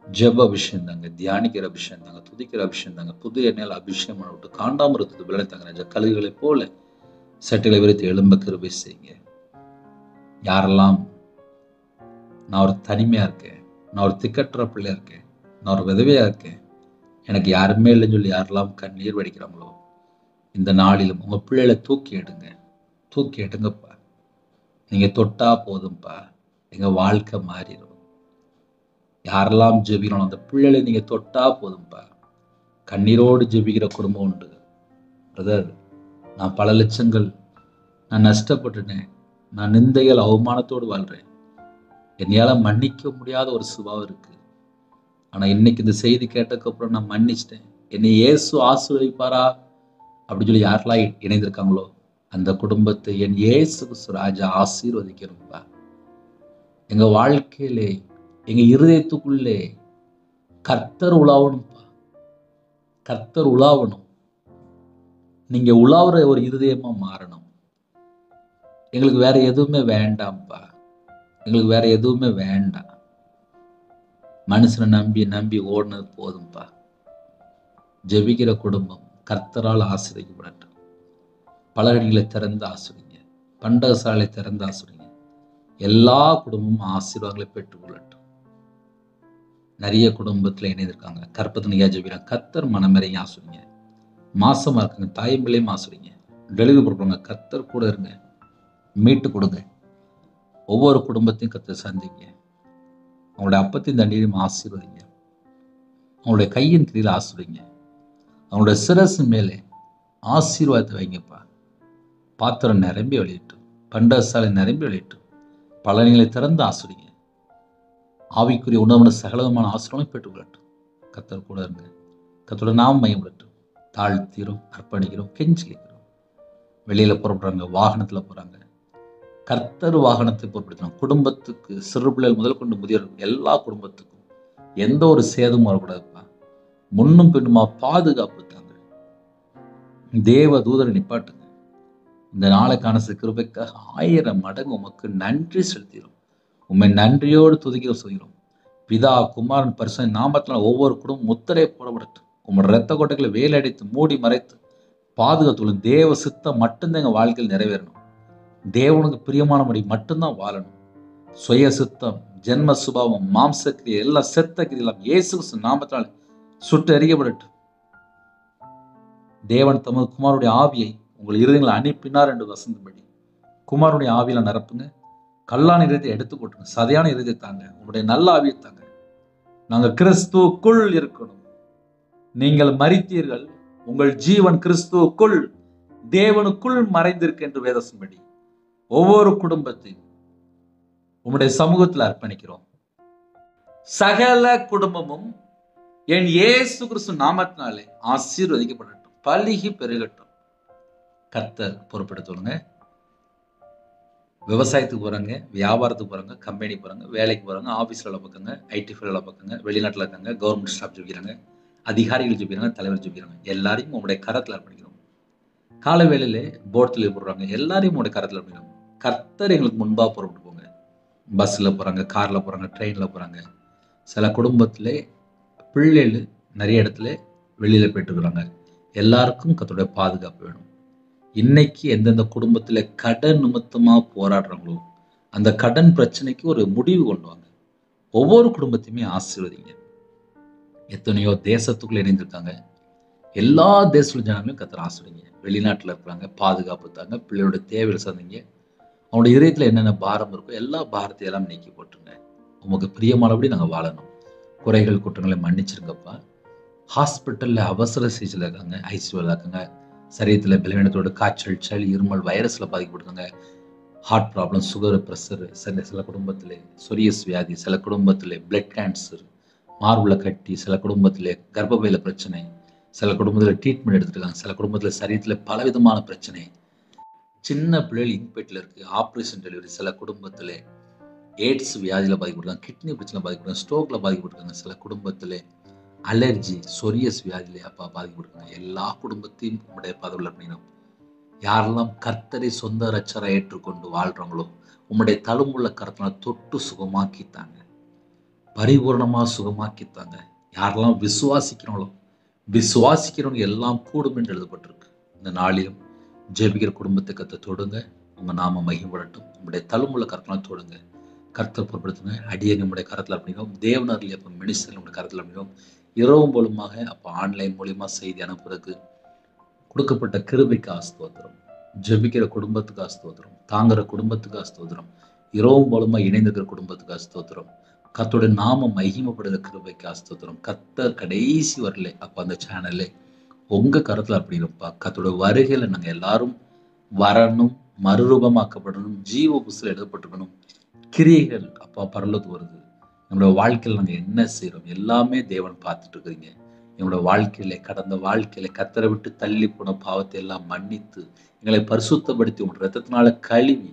ஜெப அபிஷேகம் தாங்க, தியானிக்கிற அபிஷேகம் தாங்க, துதிக்கிற அபிஷேகம் தாங்க, புது எண்ணெயில் அபிஷேகம் பண்ண விட்டு காண்டாமிருத்தது விளை தாங்க, கழுகுகளை போல சட்டைகளை விரித்து எழும்ப கிருபை செய்யுங்க. யாரெல்லாம் நான் ஒரு தனிமையா இருக்கேன், நான் ஒரு திக்கற்ற பிள்ளையா இருக்கேன், நான் ஒரு விதவையா இருக்கேன், எனக்கு யாருமே இல்லைன்னு சொல்லி யாரெல்லாம் கண்ணீர் வடிக்கிறாங்களோ இந்த நாளிலும் உங்க பிள்ளைகளை தூக்கி எடுங்க. தூக்கி எடுங்கப்பா. நீங்க தொட்டா போதும்பா, எங்க வாழ்க்கை மாறிடும். யாரெல்லாம் ஜெபிக்கணும் அந்த பிள்ளைகளை நீங்க தொட்டா போதும்பா. கண்ணீரோடு ஜெபிக்கிற குடும்பம் உண்டு. பிரதர், நான் பல லட்சங்கள் நான் நஷ்டப்பட்டுட்டேன், நான் நிந்தைகள் அவமானத்தோடு வாழ்றேன், என்னையால மன்னிக்க முடியாத ஒரு சுபாவம் இருக்கு. ஆனா இன்னைக்கு இந்த செய்தி கேட்டதுக்கப்புறம் நான் மன்னிச்சிட்டேன், என்னை இயேசு ஆசீர்வதிப்பாரா அப்படின்னு சொல்லி யாரெல்லாம் இணைந்திருக்காங்களோ அந்த குடும்பத்தை என் இயேசு கிறிஸ்து ராஜா ஆசீர்வதிக்கணும்பா. எங்க வாழ்க்கையிலே, எங்க இருதயத்துக்குள்ளே கர்த்தர் உலாவணும்பா. கர்த்தர் உலாவணும். நீங்க உலாவுற ஒரு இருதயமா மாறணும். எங்களுக்கு வேற எதுவுமே வேண்டாம்ப்பா. எங்களுக்கு வேற எதுவுமே வேண்டாம். மனுஷனை நம்பி நம்பி ஓடுனது போதும்பா. ஜெபிக்கிற குடும்பம் கர்த்தரால் ஆசீர்வதிக்கப்படட்டும். பலகணிகளை திறந்து ஆசீர்வதிங்க. பண்டகசாலை திறந்து ஆசீர்வதிங்க. எல்லா குடும்பமும் ஆசீர்வாதங்களை பெற்றுக்கொள்ளட்டும். நிறைய குடும்பத்துல இணைந்திருக்காங்க. கற்பத்தினியா ஜெபிக்கிறாங்க. கர்த்தர் மனமிறங்கி ஆசீர்வதிங்க. மாசமா இருக்குங்க, தாயம்பிள்ளையும் ஆசீர்வதிங்க. டெலிவரி கொடுப்பாங்க, கர்த்தர் கூட இருங்க, மீட்டு கொடுங்க. ஒவ்வொரு குடும்பத்தையும் கர்த்தர் சந்திங்க. அவங்களுடைய அப்பத்தையும் தண்ணீரையும் ஆசீர்வதிங்க. அவங்களுடைய கையின் கீழே ஆசீர்வதிங்க. அவங்களுடைய சிரசு மேலே ஆசீர்வாதத்தை வைங்கப்பா. பாத்திரம் நிரம்பி வெளியிட்டும், பண்டகசாலை நிரம்பி வெளியிட்டும். பலன்களை திறந்து ஆசீர்வதிங்க. ஆவிக்குரிய உணர்வான சகலமான ஆசீர்வாதம் பெற்றுக்கொள்ளட்டும். கர்த்தர் கூட இருங்க. கர்த்தரோட நாமம் மையப்படட்டும். தாழ்த்திரும், அர்ப்பணிக்கிறோம், கெஞ்சிக்கிறோம். வெளியில புறப்படுறாங்க, வாகனத்துல போறாங்க, கர்த்தர் வாகனத்தை பொருட்படுத்தணும். குடும்பத்துக்கு சிறு பிள்ளைகள் முதல் கொண்டு முதியோர் எல்லா குடும்பத்துக்கும் எந்த ஒரு சேதமும் வரக்கூடாதுப்பா. முன்னும் பின்னுமா பாதுகாப்பு தாங்க. தேவ தூதரை நிப்பாட்டுங்க. இந்த நாளைக்கான கிருபைக்காக 1000 மடங்கு உமக்கு நன்றி செலுத்திடும். உண்மை நன்றியோடு துதிக்க சொல்கிறோம். பிதா, குமாரன், பரிசுத்த நாமத்தினால் ஒவ்வொரு குடும்பம் முத்திரை போடப்படட்டும். உங்களோட இரத்த கோட்டைகளை வேலடித்து மூடி மறைத்து பாதுகாத்துள்ள தேவ சித்தம் மட்டும்தான் எங்க வாழ்க்கையில் நிறைவேறணும். தேவனுக்கு பிரியமானபடி மட்டும்தான் வாழணும். சுய சித்தம், ஜென்ம சுபாவம், மாம்சக்கிரியை எல்லாம் செத்த கிரியெல்லாம் இயேசு கிறிஸ்து நாமத்தினால் சுட்டு எறியப்படட்டும். தேவன் தமது குமாரனுடைய ஆவியை உங்கள் இருதயங்களை அனுப்பினார் என்று வசந்தபடி குமாரனுடைய ஆவியில நிரப்புங்க. கல்லான இருதயத்தை எடுத்து போட்டுங்க. சதையான இருதயத்தை தாங்க. உங்களுடைய நல்ல ஆவியை தாங்க. நாங்க கிறிஸ்துவுக்குள் இருக்கணும். நீங்கள் மரித்தீர்கள், உங்கள் ஜீவன் கிறிஸ்துவுக்குள் தேவனுக்குள் மறைந்திருக்கு என்று வேதத்தின்படி ஒவ்வொரு குடும்பத்தையும் உம்முடைய சமூகத்தில் அர்ப்பணிக்கிறோம். சகல குடும்பமும் என் இயேசு கிறிஸ்து நாமத்தினாலே ஆசீர்வதிக்கப்படட்டும், பலுகி பெருகட்டும். கர்த்தர் பொறுப்பெடுத்துங்க. விவசாயத்துக்கு போறாங்க, வியாபாரத்துக்கு போறாங்க, கம்பெனி போறாங்க, வேலைக்கு போறாங்க, ஆபீஸ்ல பார்க்குங்க, ஐடி ஃபீல்டில் பார்க்குங்க, வெளிநாட்டில் இருக்காங்க, கவர்மெண்ட் ஸ்டாஃப் ஜெபிக்கிறாங்க, அதிகாரிகள் ஜெபிக்கிறாங்க, தலைவர் ஜெபிக்கிறாங்க. எல்லாரையும் உங்களுடைய கரத்தில் அர்ப்பணிக்கிறோம். கால வேளையில போர்ட்ல போடுறாங்க, எல்லாரையும் உங்களுடைய கரத்தில் அர்ப்பணிக்கிறோம். கர்த்தர் எங்களுக்கு முன்பாக புறப்பட்டு போங்க. பஸ்ல போறாங்க, கார்ல போறாங்க, ட்ரெயின்ல போறாங்க. சில குடும்பத்திலே பிள்ளைகள் நிறைய இடத்துல வெளியில போயிட்டுருக்குறாங்க. எல்லாருக்கும் கர்த்தருடைய பாதுகாப்பு வேணும். இன்னைக்கு எந்தெந்த குடும்பத்துல கடன் நிமித்தமா போராடுறாங்களோ அந்த கடன் பிரச்சனைக்கு ஒரு முடிவு கொண்டு வாங்க. ஒவ்வொரு குடும்பத்தையுமே ஆசீர்வதிங்க. எத்தனையோ தேசத்துக்குள்ள இணைந்திருக்காங்க. எல்லா தேச ஜனங்களையும் கர்த்தர் ஆசீர்வதிங்க. வெளிநாட்டுல இருக்கிறாங்க, பாதுகாப்பு தாங்க. பிள்ளையோட தேவைகள் சந்திங்க. அவனுடைய இதயத்துல என்னென்ன பாரம் இருக்கோ எல்லா பாரத்தையும் எல்லாம் நீக்கி போட்டுருங்க. உமக்கு பிரியமானபடி நாங்கள் வாழணும். குறைகள் குற்றங்களை மன்னிச்சிருங்கப்பா. ஹாஸ்பிட்டல்ல அவசர சிகிச்சையில் இருக்காங்க, ஐசியூவில் இருக்காங்க. சரீரத்தில் பலவீனத்தோட காய்ச்சல், சளி, இருமல், வைரஸ்ல பாதிக்கப்பட்டிருக்காங்க. ஹார்ட் ப்ராப்ளம், சுகர், ப்ரெஷர், சில குடும்பத்தில் சொரியஸ் வியாதி, சில குடும்பத்தில் பிளட் கேன்சர், மார்புல கட்டி, சில குடும்பத்தில் கர்ப்பப்பையில பிரச்சனை, சில குடும்பத்தில் ட்ரீட்மெண்ட் எடுத்துட்டு இருக்காங்க, சில குடும்பத்தில் சரீரத்தில் பலவிதமான பிரச்சனை. சின்ன பிள்ளைகள் இன்பேட்டில் இருக்கு, ஆப்ரேஷன் டெலிவரி. சில குடும்பத்தில் எய்ட்ஸ் வியாதியில் பாதிக்கப்பட்டிருக்காங்க, கிட்னி பிரச்சனை பாதிக்கப்பட்டிருக்காங்க, ஸ்ட்ரோக்ல பாதிக்கப்பட்டிருக்காங்க. சில குடும்பத்தில் அலர்ஜி, சொரியஸ் வியாதியிலே பாதிக்கப்பட்டிருக்காங்க. எல்லா குடும்பத்தையும் உங்களுடைய பதவியில் அப்படின்னா யாரெல்லாம் கர்த்தரை சொந்த ரட்சரை ஏற்றுக்கொண்டு வாழ்றாங்களோ உங்களுடைய தழும்புள்ள கருத்தினால் தொட்டு சுகமாக்கித்தாங்க, பரிபூர்ணமா சுகமாக்கித்தாங்க. யாரெல்லாம் விசுவாசிக்கிறவங்க எல்லாம் கூடும் என்று எழுதப்பட்டிருக்கு. இந்த நாளிலும் ஜெபிக்கிற குடும்பத்தை கர்த்தர் தொடுங்க. உங்க நாம மகிமைப்படட்டும். உங்களுடைய தழும்புள்ள கருத்தினால் தொடுங்க. கர்த்தர் பொறுப்படுத்துங்க. அடியே நம்முடைய கரத்தில் அப்படினோம். தேவனர்லி அப்போ மினிஸ்டர் நம்முடைய கரத்தில் அப்படினோம். இரவும் போலுமாக அப்போ ஆன்லைன் மூலியமா செய்தி அனுப்புறதுக்கு கொடுக்கப்பட்ட கிருபைக்கு ஸ்தோத்திரம். ஜெபிக்கிற குடும்பத்துக்கு ஸ்தோத்திரம். தாங்குற குடும்பத்துக்கு ஸ்தோத்திரம். இரவும் போலுமா இணைந்திருக்கிற குடும்பத்துக்கு ஸ்தோத்திரம். கர்த்தருடைய நாம மகிமைப்படுகிற கிருபைக்கு ஸ்தோத்திரம். கர்த்தர் கடைசி வரல அப்போ அந்த சேனல்ல உங்க கருத்துல அப்படி இருப்பா. கர்த்தருடைய வருகையில நாங்க எல்லாரும் வரணும், மறுரூபமாக்கப்படணும், ஜீவ புஸ்தகம் எழுதப்பட்டிருக்கணும். கிரியைகள் அப்பா பரலோகத்துக்கு வருது. நம்மளோட வாழ்க்கையில நாங்க என்ன செய்றோம் எல்லாமே தேவன் பார்த்துட்டு இருக்கிறீங்க. எங்களோட வாழ்க்கையில கடந்த வாழ்க்கையில கர்த்தரை விட்டு தள்ளி போன பாவத்தை எல்லாம் மன்னித்து எங்களை பரிசுத்தப்படுத்தி உங்க ரத்தத்தினால கழுவி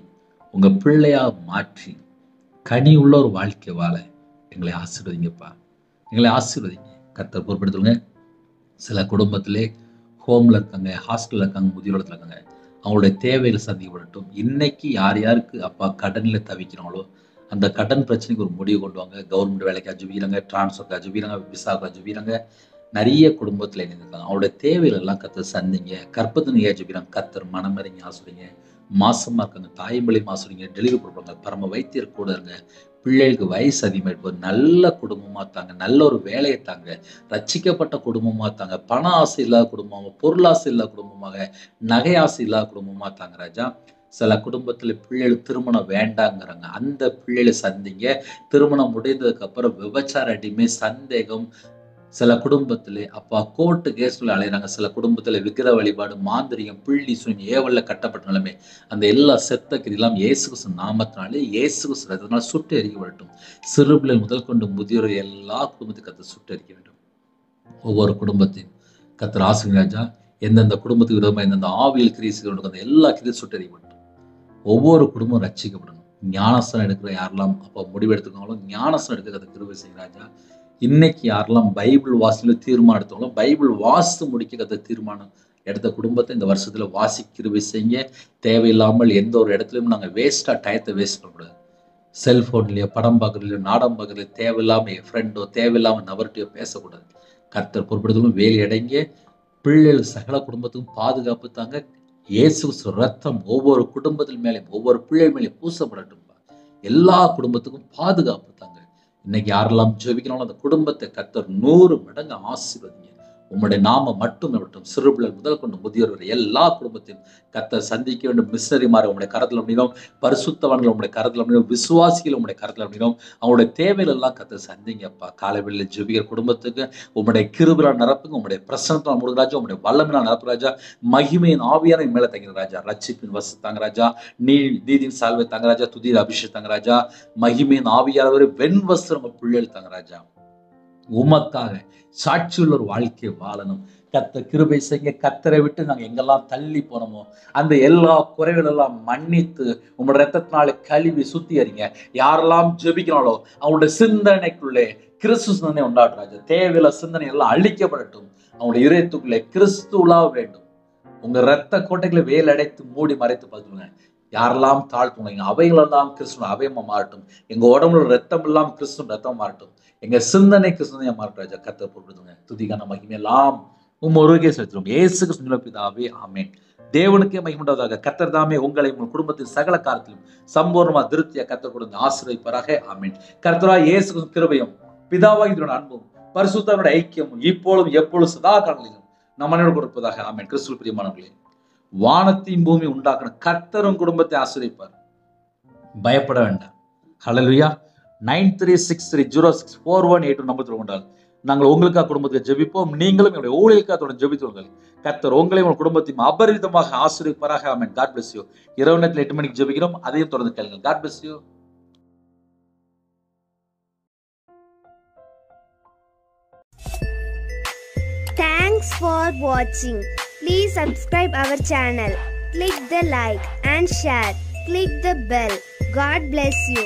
உங்க பிள்ளையா மாற்றி கனி உள்ள ஒரு வாழ்க்கை வாழ எங்களை ஆசீர்வதிங்கப்பா. எங்களை ஆசீர்வதிங்க. கர்த்தர் பொறுப்படுத்துங்க. சில குடும்பத்திலே ஹோம்ல இருக்காங்க, ஹாஸ்டல்ல இருக்காங்க, முதியோரத்தில் இருக்காங்க. அவங்களுடைய தேவைகள் சந்திக்கப்படட்டும். இன்னைக்கு யார் யாருக்கு அப்பா கடனில் தவிக்கிறாங்களோ அந்த கடன் பிரச்சனைக்கு ஒரு முடிவு கொண்டு வாங்க. கவர்மெண்ட் வேலைக்கு ஜெபிக்கிறாங்க, டிரான்ஸ்ஃபருக்கு ஜெபிக்கிறாங்க, விசாவுக்கு ஜெபிக்கிறாங்க. நிறைய குடும்பத்தில் இணைந்திருக்காங்க. அவங்களுடைய தேவைகள் எல்லாம் கர்த்தர் சந்திங்க. கற்பத்தினையா ஜெபிக்கிறாங்க, கர்த்தர் மனமறிஞ்சு ஆசிரியங்க. மாசமா இருக்காங்க, தாய்மொழி மாசுறீங்க, டெலிவரி கொடுப்பாங்க, பரம வைத்தியர் கூட இருங்க. பிள்ளைகளுக்கு வயசு அதிகமாயிட்டு நல்ல குடும்பமா தாங்க, நல்ல ஒரு வேலையை தாங்க, ரட்சிக்கப்பட்ட குடும்பமா தாங்க, பண ஆசை இல்லாத குடும்பமாக, பொருளாசை இல்லாத குடும்பமாக, நகை ஆசை இல்லாத குடும்பமா தாங்க ராஜா. சில குடும்பத்துல பிள்ளைகள் திருமணம் வேண்டாங்கிறாங்க. அந்த பிள்ளைகளை சந்திங்க. திருமணம் முடிந்ததுக்கு அப்புறம் விபச்சார அடிமை, சந்தேகம், சில குடும்பத்துல அப்பா கோர்ட்டு கேஸ்ல அலையிறாங்க. சில குடும்பத்துல விக்கிர வழிபாடு, மாந்திரிகம், பிள்ளி சூன்யம், ஏவல்ல கட்டப்பட்ட நிலைமை, அந்த எல்லா செத்த கிரிலாம் இயேசு கிறிஸ்து நாமத்தினாலே இயேசு கிறிஸ்து ரத்தத்தினால சுட்டு எரிக்கப்படட்டும். சிறு பிள்ளை முதல் கொண்டு முதியோர் எல்லா குடும்பத்துக்கும் கர்த்தர் சுட்டு எரிக்க வேண்டும். ஒவ்வொரு குடும்பத்தையும் கர்த்தர் ஆசீர்வதிங்க ராஜா. எந்தெந்த குடும்பத்துக்கு விரோதமாக எந்தெந்த ஆவியல் கிரீசுகளுக்கு அந்த எல்லா கிரியும் சுட்டு எரிக்கப்படட்டும். ஒவ்வொரு குடும்பம் ரட்சிக்கப்படணும். ஞானஸ்தானம் எடுக்கிற யாரெல்லாம் அப்போ முடிவு எடுத்துக்காங்களோ ஞானஸ்தானம் எடுக்க கிருபை செய்யுங்க ராஜா. இன்னைக்கு யாரெல்லாம் பைபிள் வாசில தீர்மானம் எடுத்தவங்களோ பைபிள் வாசித்து முடிக்க கத்த தீர்மானம் எடுத்த குடும்பத்தை இந்த வருஷத்துல வாசிக்கிற செய்யுங்க. தேவையில்லாமல் எந்த ஒரு இடத்துலையும் நாங்கள் டயத்தை வேஸ்ட் பண்ணக்கூடாது. செல்போன்லயோ, படம் பார்க்கறதுலையோ, நாடகம் பார்க்கறதுலையோ தேவையில்லாம ஃப்ரெண்டோ தேவையில்லாம நபர்கிட்டயோ பேசக்கூடாது. கர்த்தர் பொறுப்படுத்தலும் வேலி அடங்கிய பிள்ளைகள் சகல குடும்பத்துக்கும் பாதுகாப்பு தாங்க. இயேசு ரத்தம் ஒவ்வொரு குடும்பத்தின் மேலேயும் ஒவ்வொரு பிள்ளை மேலேயும் பூசப்படட்டும். எல்லா குடும்பத்துக்கும் பாதுகாப்பு தாங்க. இன்னைக்கு யாரெல்லாம் ஜெபிக்கிறாங்களோ அந்த குடும்பத்தை கர்த்தர் 100 மடங்கு ஆசீர்வதிங்க. உம்முடைய நாம மட்டும் இருக்கட்டும். சிறுபிள்ளை முதல் கொண்டு முதியோர் வரை எல்லா குடும்பத்தையும் கர்த்தர் சந்திக்க வேண்டும். மிஷனரிமாரை உங்களுடைய கரத்தில் அப்படினோம், பரிசுத்தவான்கள் உங்களுடைய கரத்தில் அப்படினோம், விசுவாசிகள் உங்களுடைய கரத்தில் அப்படினோம். அவங்களுடைய தேவைகள் எல்லாம் கர்த்தர் சந்திங்கப்பா. காலைவெளியில் ஜெபிக்கிற குடும்பத்துக்கு உங்களுடைய கிருபையால் நிரப்புங்க. உங்களுடைய பிரசன்னத்தால் மூடுங்க ராஜா. உங்களுடைய வல்லமையால் நிரப்பு ராஜா. மகிமையின் ஆவியான மேல தங்கிற ராஜா. ரட்சிப்பின் வசு தாங்க ராஜா. நீதியின் சால்வை தாங்க ராஜா. துதியின் அபிஷேகம் தாங்க ராஜா. மகிமையின் ஆவியானவரை வெண் வஸ்திரம் பிள்ளைகள் தாங்க ராஜா. உமக்காக சாட்சியுள்ள ஒரு வாழ்க்கையை வாழணும். கர்த்தர் கிருபை செய்ய. கர்த்தரை விட்டு நாங்கள் எங்கெல்லாம் தள்ளி போனோமோ அந்த எல்லா குறைகள் எல்லாம் மன்னித்து உங்களோட ரத்தத்தினால கழுவி சுத்திகரிங்க. யாரெல்லாம் ஜெபிக்கிறாங்களோ அவங்களுடைய சிந்தனைக்குள்ளே கிறிஸ்து சிந்தனை உண்டாடுறாங்க. தேவையில்ல சிந்தனை எல்லாம் அழிக்கப்படட்டும். அவங்களுடைய இதயத்துக்குள்ளே கிறிஸ்து உலாவ வேண்டும். உங்க ரத்த கோட்டைகளை வேல் அடைத்து மூடி மறைத்து பார்த்துருங்க. யாரெல்லாம் தாழ்த்துங்க அவைகளெல்லாம் கிறிஸ்துவ அவையமா மாறட்டும். எங்க உடம்புல ரத்தம் எல்லாம் கிறிஸ்துவ ரத்தம் மாறட்டும். எங்க சிந்தனை கிறிஸ்துவனையா மாறட்டும் ராஜா. கர்த்தர் பொறுப்படுத்துங்க. துதிக்கான மகிமையெல்லாம் ஒருவருக்கே செலுத்துறோம். இயேசு கிறிஸ்து பிதாவே ஆமென். தேவனுக்கே மகிமையுண்டாவதாக. கர்த்தர் தாமே உங்களை உங்கள் குடும்பத்தின் சகல காரியத்திலும் சம்பூர்ணமா திருப்தியா கர்த்தர் கொடுத்து ஆசீர்வதிப்பாராக. ஆமென். கர்த்தராகிய இயேசு கிறிஸ்து கிருபையும் பிதாவாகிய அன்பும் பரிசுத்தருடைய ஐக்கியமும் இப்பொழுதும் எப்பொழுதும் சதா காலங்களிலும் நம்ம கொடுப்பதாக. ஆமென். கிறிஸ்துவுக்குள் பிரியமானவர்களே, வானத்தையும் பூமி உண்டாக்குன கர்த்தரும் குடும்பத்தை ஆசீர்வதிப்பார். பயப்பட வேண்டாம். ஹல்லேலூயா. 9363064182 நம்பர் கொண்டால் நாங்கள் உங்களுக்காக குடும்பத்தை ஜெபிப்போம். நீங்களும் என்னுடைய ஊழியக்காக ஜெபித்துவார்கள். கர்த்தர் உங்களையும் உங்கள் குடும்பத்தையும் அபரிதமாக ஆசீர்வதிப்பாராக. ஆமென். God bless you. இரவு நேரத்தில் 8 மணிக்கு ஜெபிக்கிறோம். அதையும் தொடர்ந்து கேளுங்கள். God bless you.
Thanks for watching. Please subscribe our channel. Click the like and share. Click the bell. God bless you.